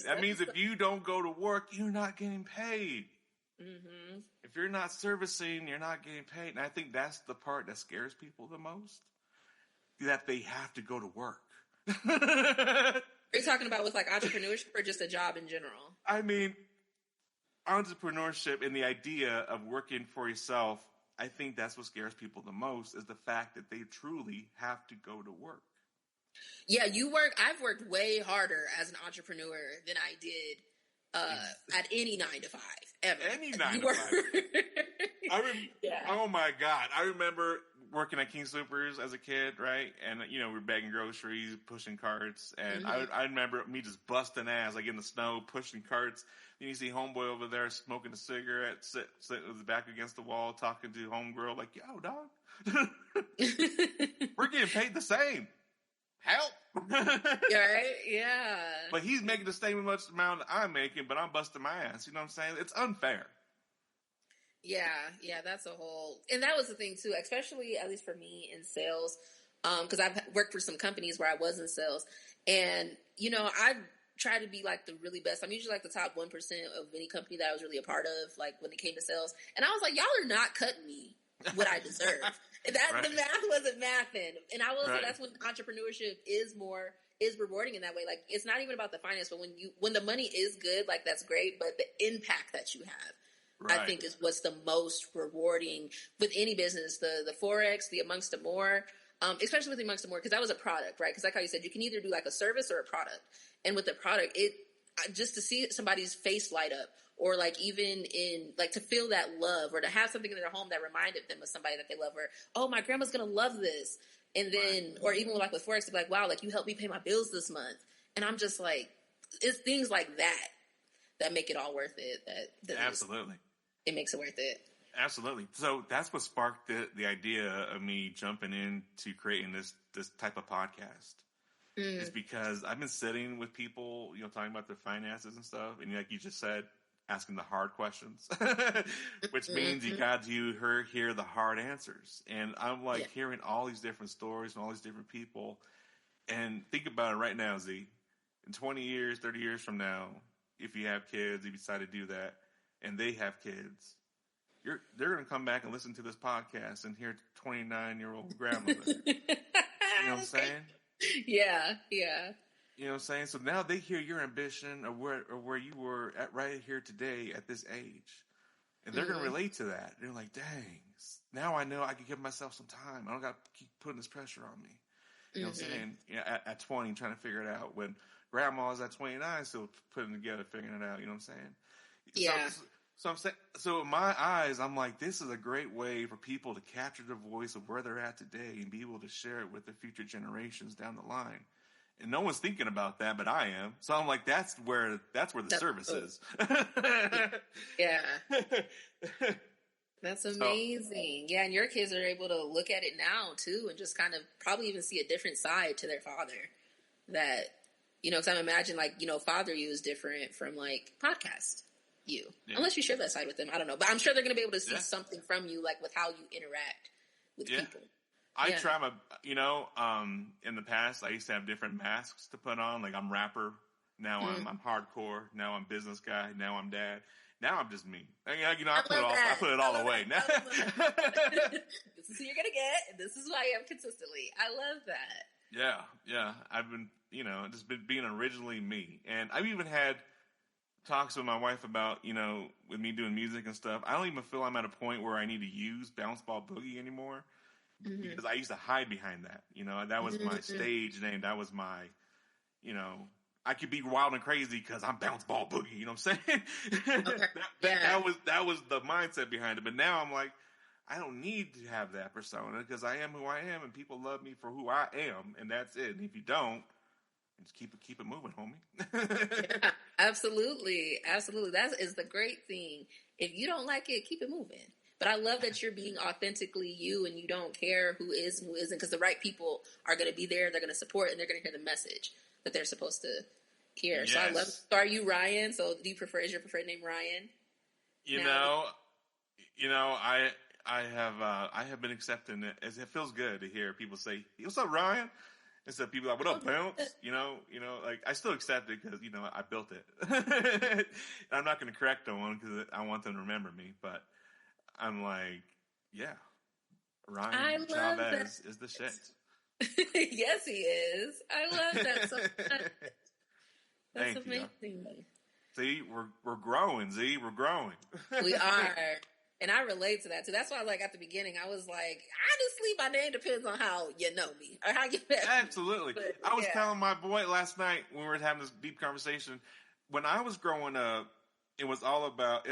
That means if you don't go to work, you're not getting paid. Mm-hmm. If you're not servicing, you're not getting paid. And I think that's the part that scares people the most, that they have to go to work. Are you talking about with like entrepreneurship or just a job in general? I mean, entrepreneurship and the idea of working for yourself, I think that's what scares people the most, is the fact that they truly have to go to work. Yeah, I've worked way harder as an entrepreneur than I did at any 9 to 5 ever. Any 9 to 5. Oh my God. I remember working at King Soopers as a kid, right? And, we're bagging groceries, pushing carts. And I remember me just busting ass, like in the snow, pushing carts. Then you see homeboy over there smoking a cigarette, sitting with his back against the wall, talking to homegirl, like, yo, dog. We're getting paid the same. Help. Right? Yeah. But he's making the same amount that I'm making, but I'm busting my ass. You know what I'm saying? It's unfair. Yeah, that's a whole, and that was the thing too, especially at least for me in sales, because I've worked for some companies where I was in sales, and I try to be like the really best. I'm usually like the top 1% of any company that I was really a part of, like when it came to sales, and I was like, y'all are not cutting me what I deserve. Right. The math wasn't mathing, and I will say that's when entrepreneurship is rewarding in that way. Like, it's not even about the finance, but when the money is good, like, that's great, but the impact that you have. Right. I think is what's the most rewarding with any business. The Forex, the Amongst the More, especially with the Amongst the More, because that was a product, right? Because like how you said, you can either do like a service or a product. And with the product, just to see somebody's face light up, or like even in like to feel that love, or to have something in their home that reminded them of somebody that they love, or, oh, my grandma's going to love this. And then, or even like with Forex, to be like, wow, like you helped me pay my bills this month. And I'm just like, it's things like that make it all worth it. Absolutely. It makes it worth it. Absolutely. So that's what sparked the idea of me jumping into creating this type of podcast. Is because I've been sitting with people, talking about their finances and stuff, and like you just said, asking the hard questions, which means you got to hear the hard answers. And I'm like hearing all these different stories from all these different people. And think about it right now, Z. In 20 years, 30 years from now, if you have kids, if you decide to do that, and they have kids, they're going to come back and listen to this podcast and hear 29-year-old grandmother. You know what I'm saying? Yeah. You know what I'm saying? So now they hear your ambition or where you were at right here today at this age. And they're going to relate to that. They're like, dang, now I know I can give myself some time. I don't got to keep putting this pressure on me. You know what I'm saying? At 20, trying to figure it out, when grandma's at 29 still putting together, figuring it out. You know what I'm saying? Yeah. So I'm saying, so in my eyes, I'm like, this is a great way for people to capture the voice of where they're at today and be able to share it with the future generations down the line. And no one's thinking about that, but I am. So I'm like, that's where the service is. Yeah. That's amazing. Yeah, and your kids are able to look at it now too, and just kind of probably even see a different side to their father. That, because I'm imagining, like, father you is different from like podcast you, unless you share that side with them. I don't know, but I'm sure they're going to be able to see something from you, like with how you interact with people. I try my, in the past, I used to have different masks to put on. Like, I'm rapper. Now I'm hardcore. Now I'm business guy. Now I'm dad. Now I'm just me. I put it all away. Now. This is who you're going to get, and this is who I am consistently. I love that. Yeah. I've been, just been being originally me. And I've even had talks with my wife about, with me doing music and stuff. I don't even feel I'm at a point where I need to use Bounce Ball Boogie anymore. Because I used to hide behind that. That was my stage name. That was my, I could be wild and crazy because I'm Bounce Ball Boogie. You know what I'm saying? That was the mindset behind it. But now I'm like, I don't need to have that persona because I am who I am and people love me for who I am. And that's it. And if you don't, just keep it moving, homie. Yeah, absolutely. Absolutely. That is the great thing. If you don't like it, keep it moving. But I love that you're being authentically you and you don't care who is and who isn't, because the right people are going to be there, they're going to support, and they're going to hear the message that they're supposed to hear. Yes. So I love it. So are you Ryan? So is your preferred name Ryan? I have been accepting it. It feels good to hear people say, "What's up, Ryan?" Instead of people like, "What up, Bounce?" Like I still accept it because I built it. I'm not going to correct them because I want them to remember me, but I'm like, yeah, Ryan Chavez is the shit. Yes, he is. I love that so much. That's amazing. You. See, we're growing, Z. We're growing. We are. And I relate to that too. That's why, like, at the beginning, I was like, honestly, my name depends on how you know me or how you met me. Absolutely. But, I was telling my boy last night when we were having this deep conversation. When I was growing up, it was all about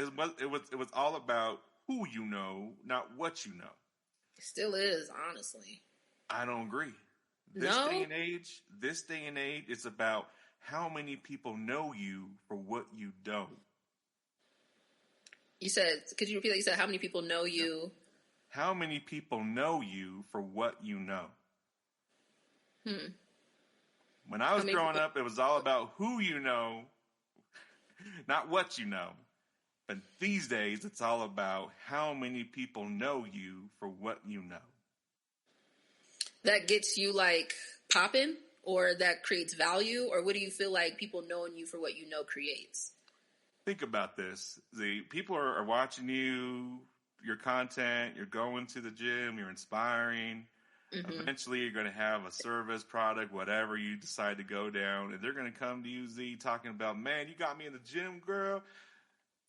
who you know, not what you know. It still is, honestly. I don't agree. This day and age, it's about how many people know you for what you don't. You said, could you repeat that? You said how many people know you? How many people know you for what you know? When I was growing up, it was all about who you know, not what you know. But these days, it's all about how many people know you for what you know. That gets you, like, popping? Or that creates value? Or what do you feel like people knowing you for what you know creates? Think about this. People are watching you, your content, you're going to the gym, you're inspiring. Mm-hmm. Eventually, you're going to have a service, product, whatever you decide to go down. And they're going to come to you, Z, talking about, man, you got me in the gym, girl.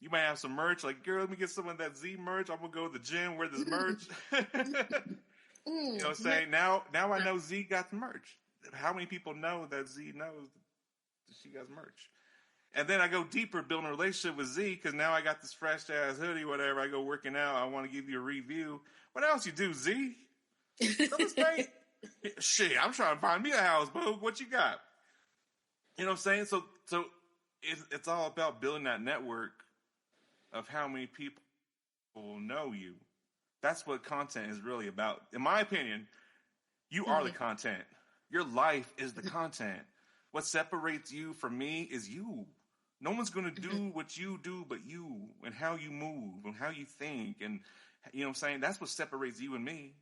You might have some merch. Like, girl, let me get some of that Z merch. I'm going to go to the gym, wear this merch. You know what I'm saying? Now I know Z got the merch. How many people know that Z knows that she got merch? And then I go deeper, building a relationship with Z, because now I got this fresh-ass hoodie, whatever. I go working out. I want to give you a review. What else you do, Z? Shit, I'm trying to find me a house, boo. What you got? You know what I'm saying? So it's all about building that network of how many people know you. That's what content is really about. In my opinion, you are the content. Your life is the content. What separates you from me is you. No one's going to do what you do but you, and how you move and how you think. And, you know what I'm saying? That's what separates you and me.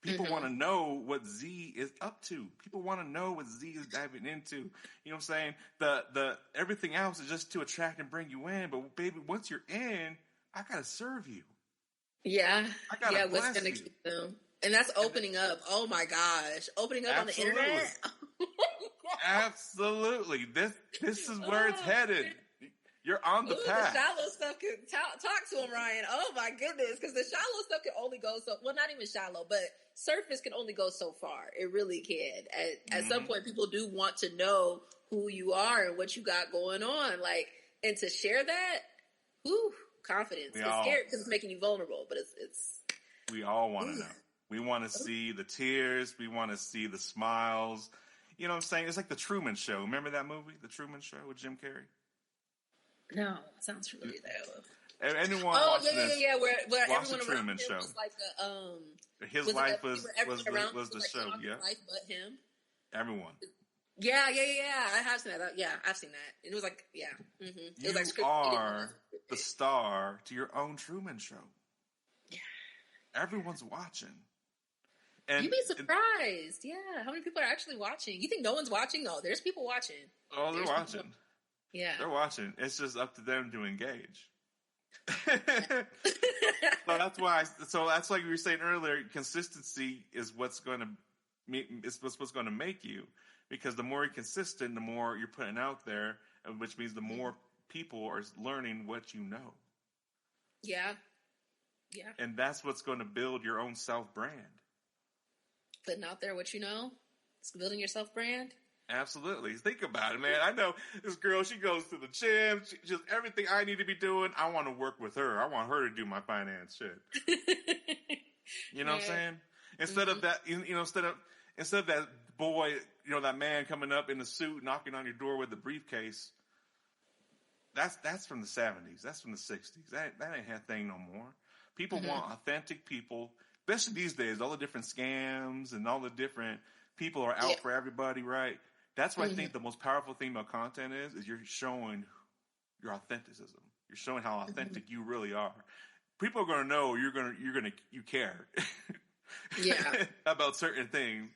People want to know what Z is up to. People want to know what Z is diving into. You know what I'm saying? The everything else is just to attract and bring you in. But, baby, once you're in, I got to serve you. Yeah. I got to bless what's going to keep them? And that's opening up. Oh, my gosh. Opening up on the internet? Absolutely. This is where it's headed. You're on the path. The shallow stuff can talk to him, Ryan. Oh my goodness, because the shallow stuff can only go so well. Not even shallow, but surface can only go so far. It really can. At some point, people do want to know who you are and what you got going on. Like, and to share that, confidence. We It's all, scary because it's making you vulnerable, but it's. we all want to know. We want to see the tears. We want to see the smiles. You know what I'm saying? It's like the Truman Show. Remember that movie, The Truman Show with Jim Carrey? No, sounds familiar though. Anyone Oh watching this? yeah. Where watch everyone the around Truman him Show. was like His life was was the like show. on his Yeah, life but him. everyone. Yeah. I have seen that. Yeah, I've seen that. It was like, yeah. Mm-hmm. It You was like are the star to your own Truman Show. Yeah. Everyone's watching. And you'd be surprised. Yeah, how many people are actually watching? You think no one's watching? No, there's people watching. Oh, they're watching. Yeah, they're watching. It's just up to them to engage. So that's like we were saying earlier. Consistency is what's going to what's going to make you, because the more you're consistent, the more you're putting out there, which means the more people are learning what you know. Yeah. And that's what's going to build your own self brand. Putting out there what you know, it's building your self brand. Absolutely. Think about it, man. I know this girl, she goes to the gym, just everything I need to be doing, I want to work with her. I want her to do my finance shit. You know what I'm saying? Instead of that, instead of that boy, that man coming up in the suit, knocking on your door with the briefcase, that's from the 70s. That's from the 60s. That ain't that thing no more. People want authentic people, especially these days, all the different scams and all the different people are out for everybody, right? That's what I think the most powerful thing about content is you're showing your authenticism. You're showing how authentic you really are. People are going to know you care. Yeah. About certain things.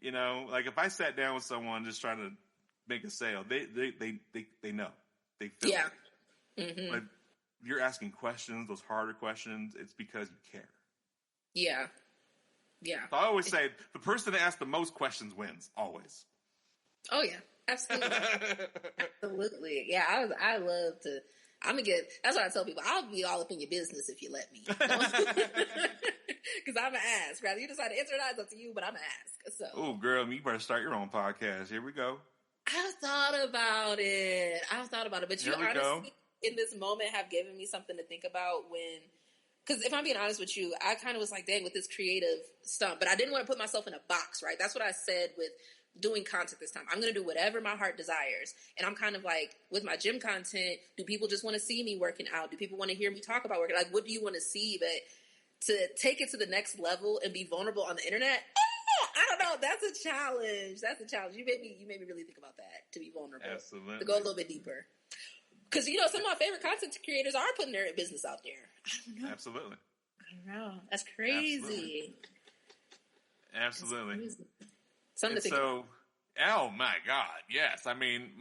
Like if I sat down with someone just trying to make a sale, they know. They feel it. Mm-hmm. Like you're asking questions, those harder questions, it's because you care. Yeah. So I always say the person that asks the most questions wins, always. Oh yeah, absolutely. Absolutely. Yeah, I love to. I'm gonna get. That's what I tell people. I'll be all up in your business if you let me. Because I'm an ask. Rather you decide to answer it, it's up to you. But I'm an ask. So. Oh, girl, you better start your own podcast. Here we go. I've thought about it. But you honestly, in this moment, have given me something to think about when. Because if I'm being honest with you, I kind of was like, dang, with this creative stuff. But I didn't want to put myself in a box, right? That's what I said with doing content this time. I'm going to do whatever my heart desires. And I'm kind of like, with my gym content, do people just want to see me working out? Do people want to hear me talk about working? Like, what do you want to see? But to take it to the next level and be vulnerable on the internet, I don't know. That's a challenge. You made me really think about that, to be vulnerable. Absolutely. To go a little bit deeper. Because, some of my favorite content creators are putting their business out there. I don't know. Absolutely. I don't know. That's crazy. Absolutely. That's crazy. Something to think about. Oh my God, yes. I mean,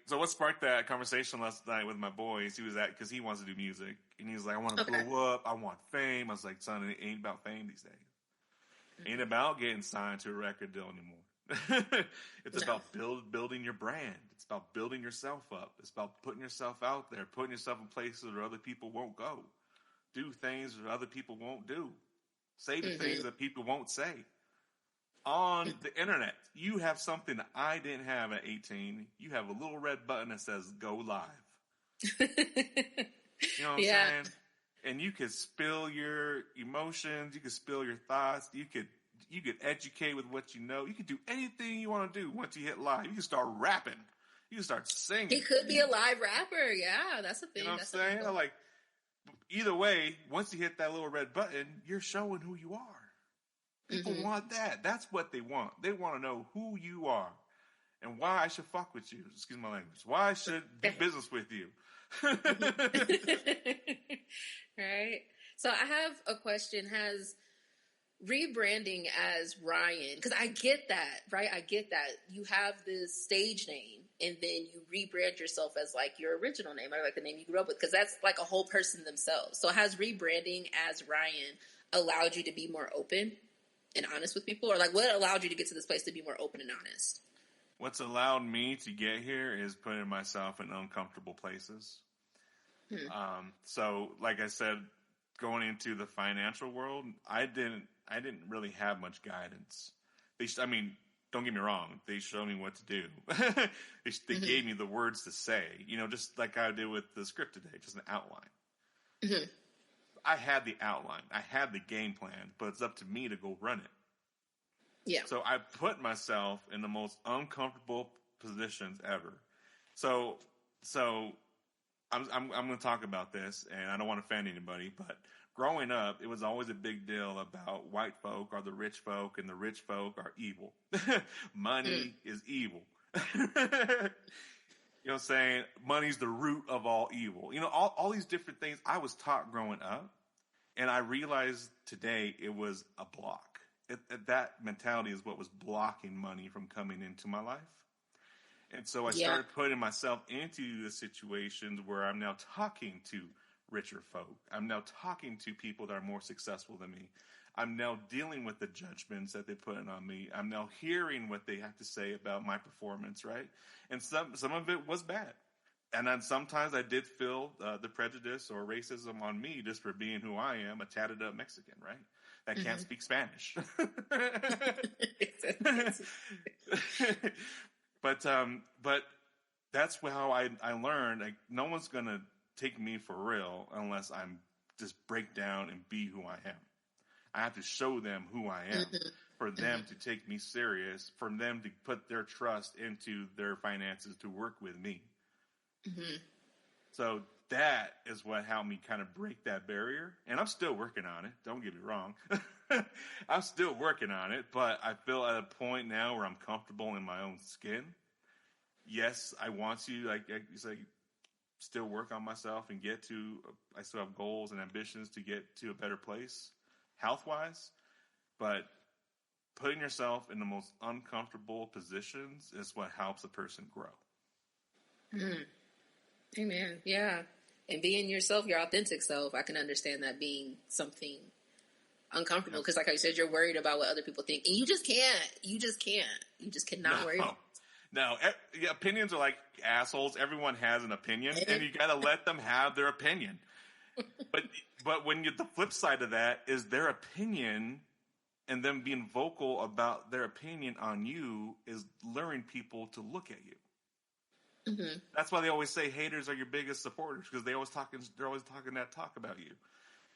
so what sparked that conversation last night with my boys, he was because he wants to do music. And he was like, I want to blow up. I want fame. I was like, son, it ain't about fame these days. Mm-hmm. Ain't about getting signed to a record deal anymore. It's about building your brand. It's about building yourself up. It's about putting yourself out there, putting yourself in places where other people won't go. Do things that other people won't do. Say the things that people won't say. On the internet, you have something that I didn't have at 18. You have a little red button that says go live. You know what I'm saying? And you could spill your emotions. You could spill your thoughts. You could educate with what you know. You could do anything you want to do once you hit live. You can start rapping. You can start singing. He could be a live rapper. Yeah, that's a thing. You know what I'm saying? Like, either way, once you hit that little red button, you're showing who you are. People want that. That's what they want. They want to know who you are and why I should fuck with you. Excuse my language. Why I should do business with you. Right. So I have a question. Has rebranding as Ryan, because I get that, right? I get that. You have this stage name and then you rebrand yourself as like your original name or like the name you grew up with, because that's like a whole person themselves. So has rebranding as Ryan allowed you to be more open and honest with people? Or like what allowed you to get to this place to be more open and honest? What's allowed me to get here is putting myself in uncomfortable places. So like I said, going into the financial world, I didn't really have much guidance. Don't get me wrong. They showed me what to do. They gave me the words to say, just like I did with the script today, just an outline. Mm-hmm. I had the outline. I had the game plan, but it's up to me to go run it. Yeah. So I put myself in the most uncomfortable positions ever. So I'm going to talk about this, and I don't want to offend anybody, but growing up, it was always a big deal about white folk are the rich folk, and the rich folk are evil. Money is evil. You know what I'm saying? Money's the root of all evil. You know, all these different things I was taught growing up, and I realized today it was a block. That mentality is what was blocking money from coming into my life. And so I started putting myself into the situations where I'm now talking to richer folk. I'm now talking to people that are more successful than me. I'm now dealing with the judgments that they put on me. I'm now hearing what they have to say about my performance, right? And some of it was bad. And then sometimes I did feel the prejudice or racism on me just for being who I am, a tatted up Mexican, right? That can't speak Spanish. But that's how I learned. Like, no one's gonna take me for real unless I'm just break down and be who I am. I have to show them who I am for them to take me serious, for them to put their trust into their finances to work with me. Mm-hmm. So that is what helped me kind of break that barrier. And I'm still working on it. Don't get me wrong. I'm still working on it, but I feel at a point now where I'm comfortable in my own skin. Yes, I want to, like you say, still work on myself and I still have goals and ambitions to get to a better place health-wise, but putting yourself in the most uncomfortable positions is what helps a person grow. Amen. Yeah. And being yourself, your authentic self, I can understand that being something uncomfortable because, like I said, you're worried about what other people think, and you just cannot worry. No, opinions are like assholes. Everyone has an opinion, and you got to let them have their opinion. But when the flip side of that is their opinion, and them being vocal about their opinion on you is luring people to look at you. Mm-hmm. That's why they always say haters are your biggest supporters, because they're always talking that talk about you.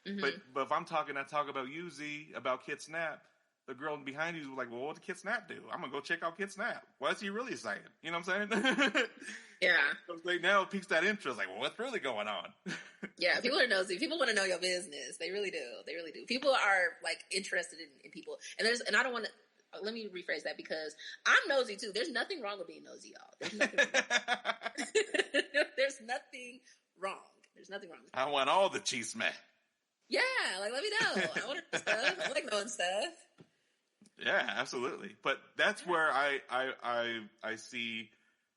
Mm-hmm. But if I'm talking that talk about you, Z, about Kid Snap, the girl behind you is like, well, what did Kid Snap do? I'm going to go check out Kid Snap. What's he really saying? You know what I'm saying? Yeah. So like, now it piques that interest. Like, well, what's really going on? Yeah, people are nosy. People want to know your business. They really do. They really do. People are like interested in people. And I don't want to, let me rephrase that because I'm nosy too. There's nothing wrong with being nosy, y'all. There's nothing wrong. There's nothing wrong. There's nothing wrong with that. I want all the cheese, man. Yeah, like, let me know. I want to know stuff. I like knowing stuff. Yeah, absolutely. But that's where I see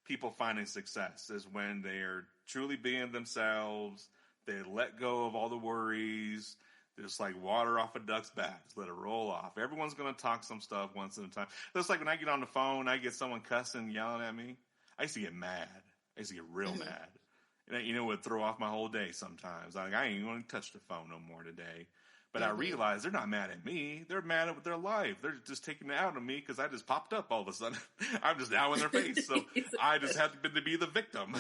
people finding success is when they are truly being themselves. They let go of all the worries. They're just like water off a duck's back. Just let it roll off. Everyone's going to talk some stuff once at a time. Just like when I get on the phone, I get someone cussing, yelling at me. I used to get mad. I used to get real mad. And it would throw off my whole day sometimes. Like, I ain't even going to touch the phone no more today. But I realized they're not mad at me. They're mad at their life. They're just taking it out on me because I just popped up all of a sudden. I'm just now in their face. So I just have to be the victim.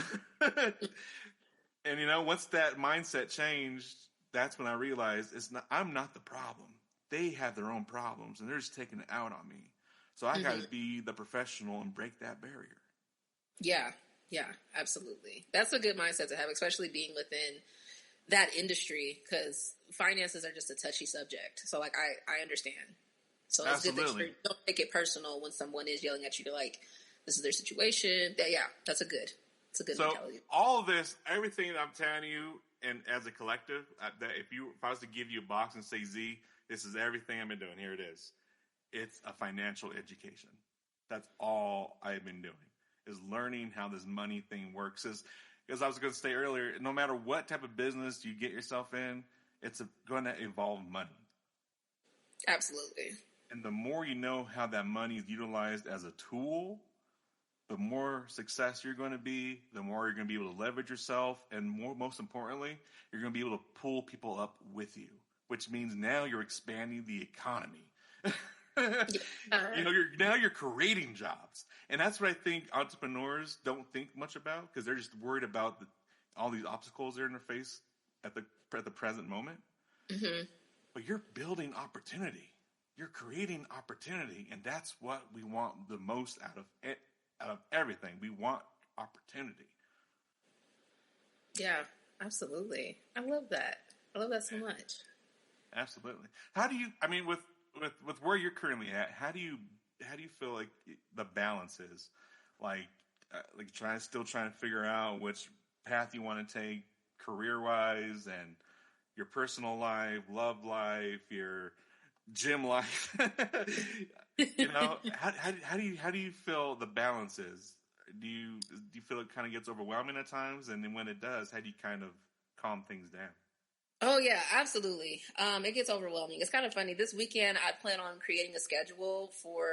And, once that mindset changed, that's when I realized I'm not the problem. They have their own problems, and they're just taking it out on me. So I got to be the professional and break that barrier. Yeah, absolutely. That's a good mindset to have, especially being within that industry, because finances are just a touchy subject. So, like, I understand. So it's good that you don't take it personal when someone is yelling at you to, like, this is their situation. That's a good mentality. All of this, everything that I'm telling you, and as a collective, that if I was to give you a box and say, Z, this is everything I've been doing, here it is. It's a financial education. That's all I've been doing, is learning how this money thing works. As I was going to say earlier, no matter what type of business you get yourself in, it's going to involve money. Absolutely. And the more you know how that money is utilized as a tool, the more success you're going to be, the more you're going to be able to leverage yourself, and most importantly, you're going to be able to pull people up with you, which means now you're expanding the economy. You're creating jobs. And that's what I think entrepreneurs don't think much about, because they're just worried about all these obstacles that are in their face at the present moment. Mm-hmm. But you're building opportunity. You're creating opportunity, and that's what we want the most out of it, out of everything. We want opportunity. Yeah, absolutely. I love that. I love that so much. Absolutely. How do you? I mean, with where you're currently at, how do you feel like the balance is? Like still trying to figure out which path you want to take career wise, and your personal life, love life, your gym life. How do you feel the balance is? Do you feel it kind of gets overwhelming at times, and then when it does, how do you kind of calm things down? Oh yeah, absolutely. It gets overwhelming. It's kind of funny. This weekend, I plan on creating a schedule for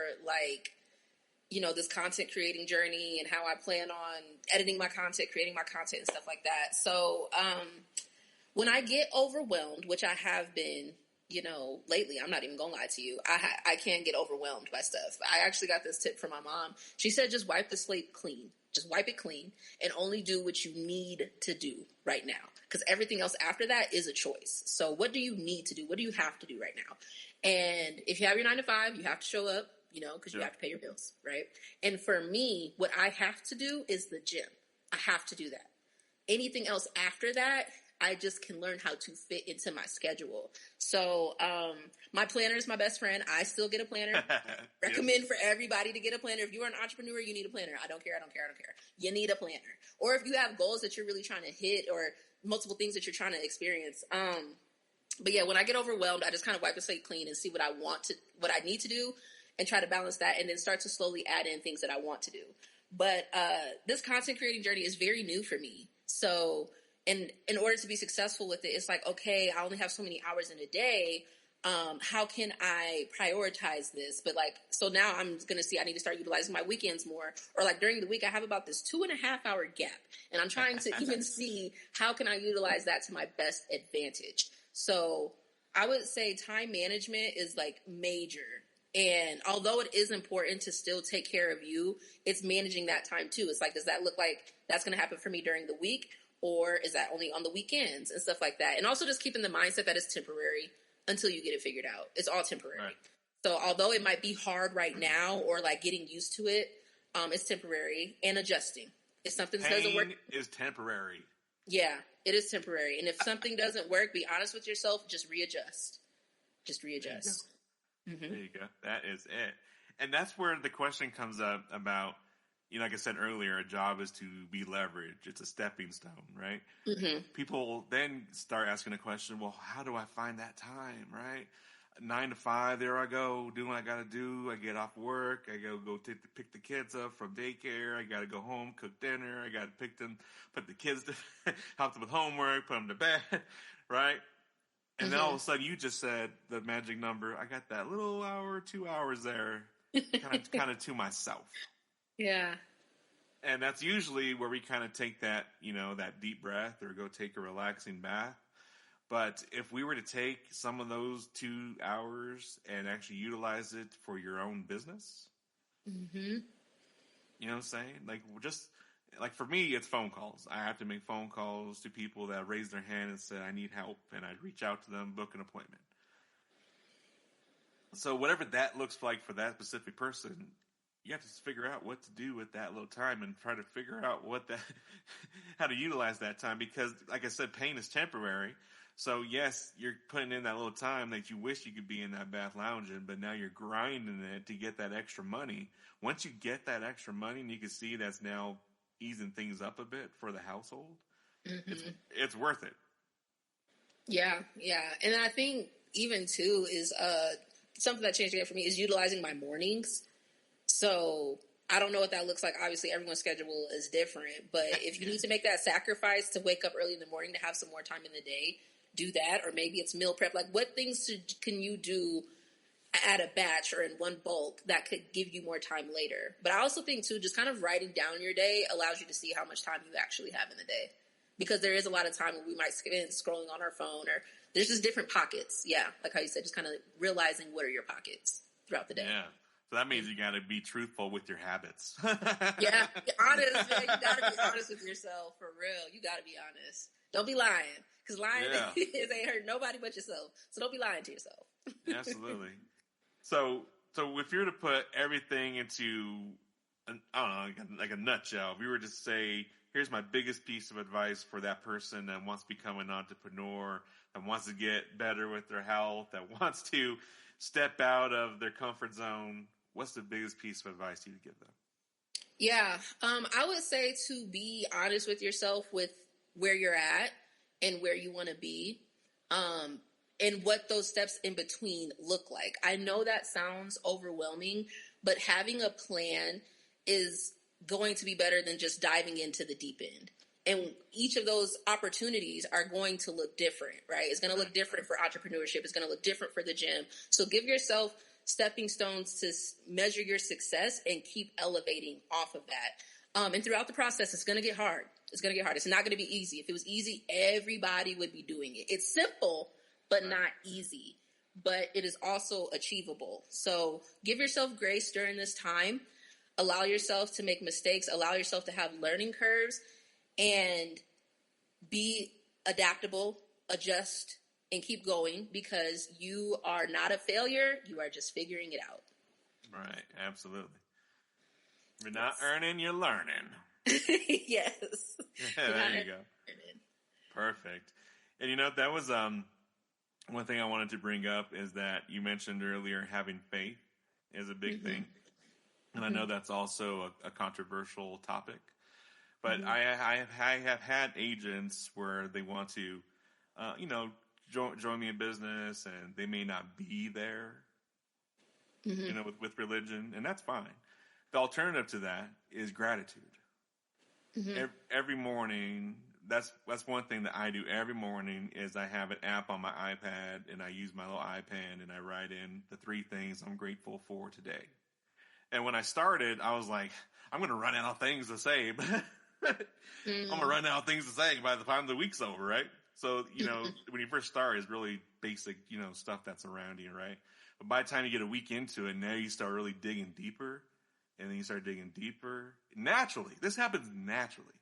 this content creating journey and how I plan on editing my content, creating my content and stuff like that. So, when I get overwhelmed, which I have been, lately, I'm not even gonna lie to you, I can get overwhelmed by stuff. I actually got this tip from my mom. She said, just wipe the slate clean. Just wipe it clean and only do what you need to do right now. Because everything else after that is a choice. So what do you need to do? What do you have to do right now? And if you have your 9 to 5, you have to show up, because you have to pay your bills, right? And for me, what I have to do is the gym. I have to do that. Anything else after that, I just can learn how to fit into my schedule. So my planner is my best friend. I still get a planner. Recommend for everybody to get a planner. If you're an entrepreneur, you need a planner. I don't care. You need a planner. Or if you have goals that you're really trying to hit or multiple things that you're trying to experience. But yeah, when I get overwhelmed, I just kind of wipe the slate clean and see what I need to do and try to balance that and then start to slowly add in things that I want to do. But this content creating journey is very new for me. So in order to be successful with it, it's like, okay, I only have so many hours in a day. How can I prioritize this? But so now I'm going to see, I need to start utilizing my weekends more, or during the week, I have about this 2.5 hour gap and I'm trying to even see how can I utilize that to my best advantage. So I would say time management is major. And although it is important to still take care of you, it's managing that time too. It's does that look like that's going to happen for me during the week? Or is that only on the weekends and stuff like that? And also just keeping the mindset that it's temporary until you get it figured out. It's all temporary. Right. So although it might be hard right now or getting used to it, it's temporary and adjusting. If something doesn't work, is temporary. Yeah, it is temporary. And if something doesn't work, be honest with yourself. Just readjust. Mm-hmm. There you go. That is it. And that's where the question comes up about, like I said earlier, a job is to be leveraged. It's a stepping stone, right? Mm-hmm. People then start asking the question, well, how do I find that time, right? 9 to 5, there I go, doing what I got to do. I get off work. I go pick the kids up from daycare. I got to go home, cook dinner. I got to put the kids to help them with homework, put them to bed, right? And then all of a sudden, you just said the magic number. I got that little hour, 2 hours there, kind of to myself. Yeah. And that's usually where we kind of take that, that deep breath or go take a relaxing bath. But if we were to take some of those 2 hours and actually utilize it for your own business, mm-hmm. You know what I'm saying? For me, it's phone calls. I have to make phone calls to people that raise their hand and say, I need help. And I'd reach out to them, book an appointment. So whatever that looks like for that specific person, you have to figure out what to do with that little time and try to figure out how to utilize that time. Because like I said, pain is temporary. So yes, you're putting in that little time that you wish you could be in that bath lounging, but now you're grinding it to get that extra money. Once you get that extra money and you can see that's now easing things up a bit for the household, mm-hmm. it's worth it. Yeah. And I think even too is something that changed again for me is utilizing my mornings. So I don't know what that looks like. Obviously, everyone's schedule is different. But if you need to make that sacrifice to wake up early in the morning to have some more time in the day, do that. Or maybe it's meal prep. What things can you do at a batch or in one bulk that could give you more time later? But I also think, too, just kind of writing down your day allows you to see how much time you actually have in the day. Because there is a lot of time where we might spend scrolling on our phone or there's just different pockets. Yeah, like how you said, just kind of realizing what are your pockets throughout the day. Yeah. So that means you got to be truthful with your habits. Yeah, be honest, man. You got to be honest with yourself, for real. You got to be honest. Don't be lying. Because lying ain't hurt nobody but yourself. So don't be lying to yourself. Absolutely. So if you were to put everything into, I don't know, like a nutshell, if you were to say, here's my biggest piece of advice for that person that wants to become an entrepreneur, that wants to get better with their health, that wants to step out of their comfort zone, what's the biggest piece of advice you would give them? Yeah, I would say to be honest with yourself with where you're at and where you want to be, and what those steps in between look like. I know that sounds overwhelming, but having a plan is going to be better than just diving into the deep end. And each of those opportunities are going to look different, right? It's going to look different for entrepreneurship. It's going to look different for the gym. So give yourself stepping stones to measure your success and keep elevating off of that. And throughout the process, it's going to get hard. It's going to get hard. It's not going to be easy. If it was easy, everybody would be doing it. It's simple, but not easy. But it is also achievable. So give yourself grace during this time. Allow yourself to make mistakes. Allow yourself to have learning curves. And be adaptable, adjust, and keep going, because you are not a failure. You are just figuring it out. Right. Absolutely. You're not earning, you're learning. Yes. There you go. Perfect. And you know, that was one thing I wanted to bring up is that you mentioned earlier having faith is a big thing. And I know that's also a controversial topic. But I have had agents where they want to, join me in business, and they may not be there, with religion, and that's fine. The alternative to that is gratitude. Every morning, that's one thing that I do every morning is I have an app on my iPad, and I use my little iPad, and I write in the 3 things I'm grateful for today. And when I started, I was like, I'm going to run out of things to say, but I'm going to run out of things to say by the time the week's over, right? So, when you first start, it's really basic, stuff that's around you, right? But by the time you get a week into it, now you start really digging deeper, and then you start digging deeper. Naturally. This happens naturally.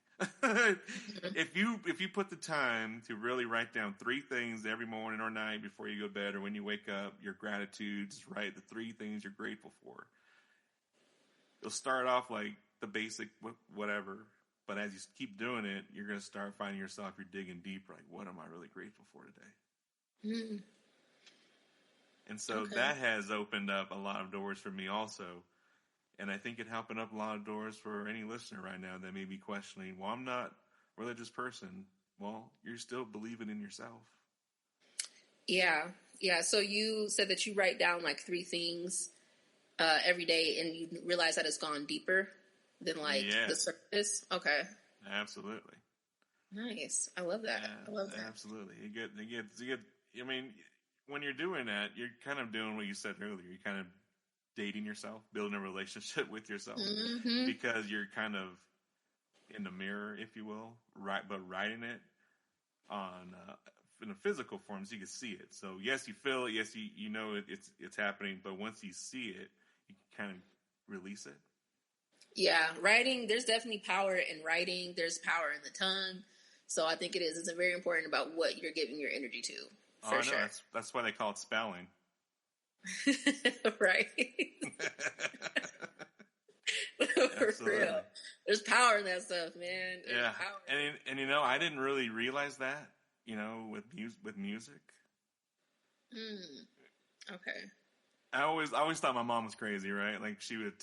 If you put the time to really write down 3 things every morning or night before you go to bed or when you wake up, your gratitudes, right? The 3 things you're grateful for. You'll start off like the basic whatever. But as you keep doing it, you're going to start finding yourself, you're digging deeper. Like, what am I really grateful for today? And so that has opened up a lot of doors for me also. And I think it opened up a lot of doors for any listener right now that may be questioning, well, I'm not a religious person. Well, you're still believing in yourself. Yeah. Yeah. So you said that you write down like 3 things every day, and you realize that it's gone deeper than the surface. Okay. Absolutely. Nice. I love that. I love that. Absolutely. You get, I mean, when you're doing that, you're kind of doing what you said earlier. You're kind of dating yourself, building a relationship with yourself, because you're kind of in the mirror, if you will, right? But writing it on, in a physical form so you can see it. So yes, you feel it. Yes, you know it's happening. But once you see it, you kind of release it. Yeah, writing, there's definitely power in writing. There's power in the tongue. So I think it's very important about what you're giving your energy to, for sure. That's why they call it spelling. Right. For real. There's power in that stuff, man. There's power. And I didn't really realize that, with music. Okay. I always thought my mom was crazy, right? Like she would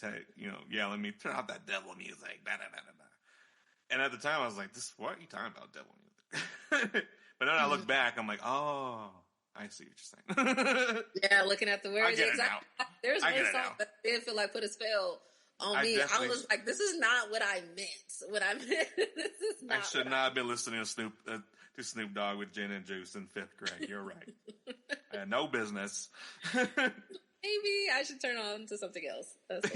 yell at me, turn off that devil music, da da da da da. And at the time I was like, what are you talking about, devil music? But then I look back, I'm like, oh, I see what you're saying. Yeah, looking at the words. I get it now. There's one song that did feel like put a spell on me. I was like, this is not what I meant. What I meant, this is not. I should not have been listening to Snoop Dogg with gin and juice in 5th grade. You're right. I had no business. Maybe I should turn on to something else. That's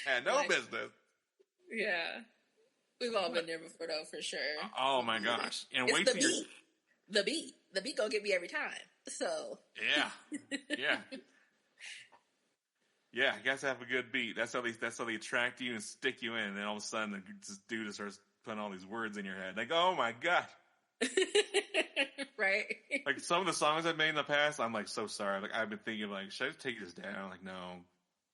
had no business. Yeah. We've all been there before, though, for sure. Oh, my gosh. And it's the beat. The beat gonna get me every time. So. Yeah. Yeah, you guys have a good beat. That's how they attract you and stick you in. And then all of a sudden, this dude starts putting all these words in your head. Like, oh, my God. Right. Like some of the songs I've made in the past, I'm like so sorry. Like I've been thinking like, should I take this down? Like no,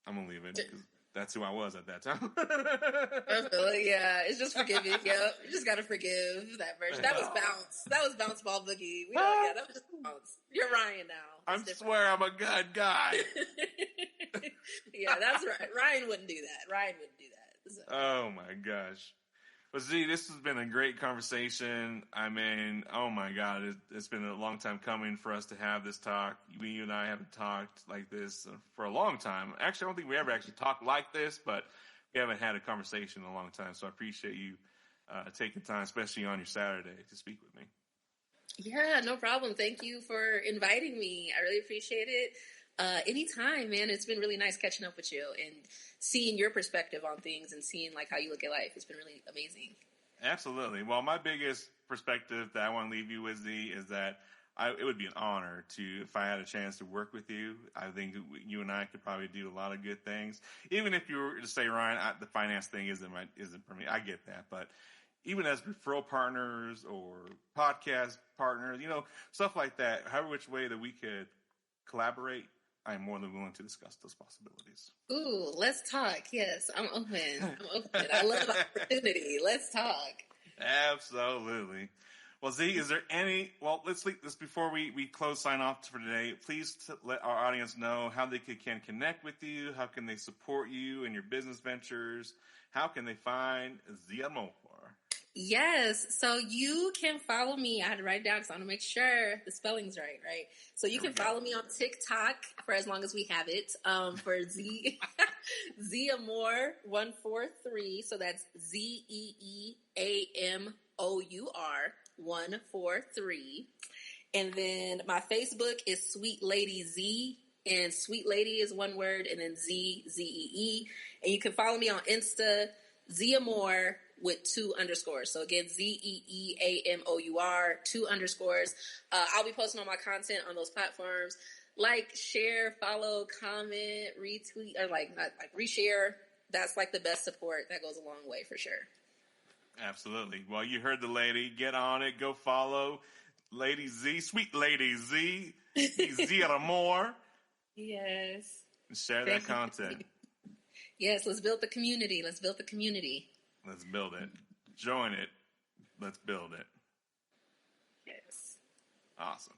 I'm gonna leave it because that's who I was at that time. Yeah, it's just forgiving. Yep, you just gotta forgive that version. That was Bounce. That was Bounce Ball Boogie. We don't. Yeah, that was just Bounce. You're Ryan now. I swear I'm a good guy. Yeah, that's right. Ryan wouldn't do that. Ryan wouldn't do that. So. Oh my gosh. Well, Z, this has been a great conversation. I mean, oh my God, it's been a long time coming for us to have this talk. You and I haven't talked like this for a long time. Actually, I don't think we ever actually talked like this, but we haven't had a conversation in a long time. So I appreciate you taking time, especially on your Saturday, to speak with me. Yeah, no problem. Thank you for inviting me. I really appreciate it. Anytime, man. It's been really nice catching up with you and seeing your perspective on things and seeing like how you look at life. It's been really amazing. Absolutely. Well, my biggest perspective that I want to leave you with, Z, is that it would be an honor if I had a chance to work with you. I think you and I could probably do a lot of good things. Even if you were to say, Ryan, the finance thing isn't for me. I get that, but even as referral partners or podcast partners, stuff like that, however which way that we could collaborate, I'm more than willing to discuss those possibilities. Ooh, let's talk. Yes, I'm open. I love the opportunity. Let's talk. Absolutely. Well, Z, is there let's before we sign off for today, please let our audience know how they can connect with you, how can they support you in your business ventures, how can they find ZeeAmour? Yes, so you can follow me. I had to write it down because I want to make sure the spelling's right? So you can follow me on TikTok for as long as we have it. For ZeeAmour 143. So that's ZeeAmour 143. And then my Facebook is Sweet Lady Z, and Sweet Lady is one word, and then ZEE. And you can follow me on Insta, ZeeAmour with 2 underscores. So again, ZeeAmour 2 underscores. I'll be posting all my content on those platforms. Like, share, follow, comment, retweet, or not reshare. That's like the best support. That goes a long way for sure. Absolutely. Well, you heard the lady. Get on it. Go follow Lady Z, Sweet Lady Z, ZeeAmour. Yes. And share that content. Yes, let's build the community. Let's build it. Join it. Let's build it. Yes. Awesome.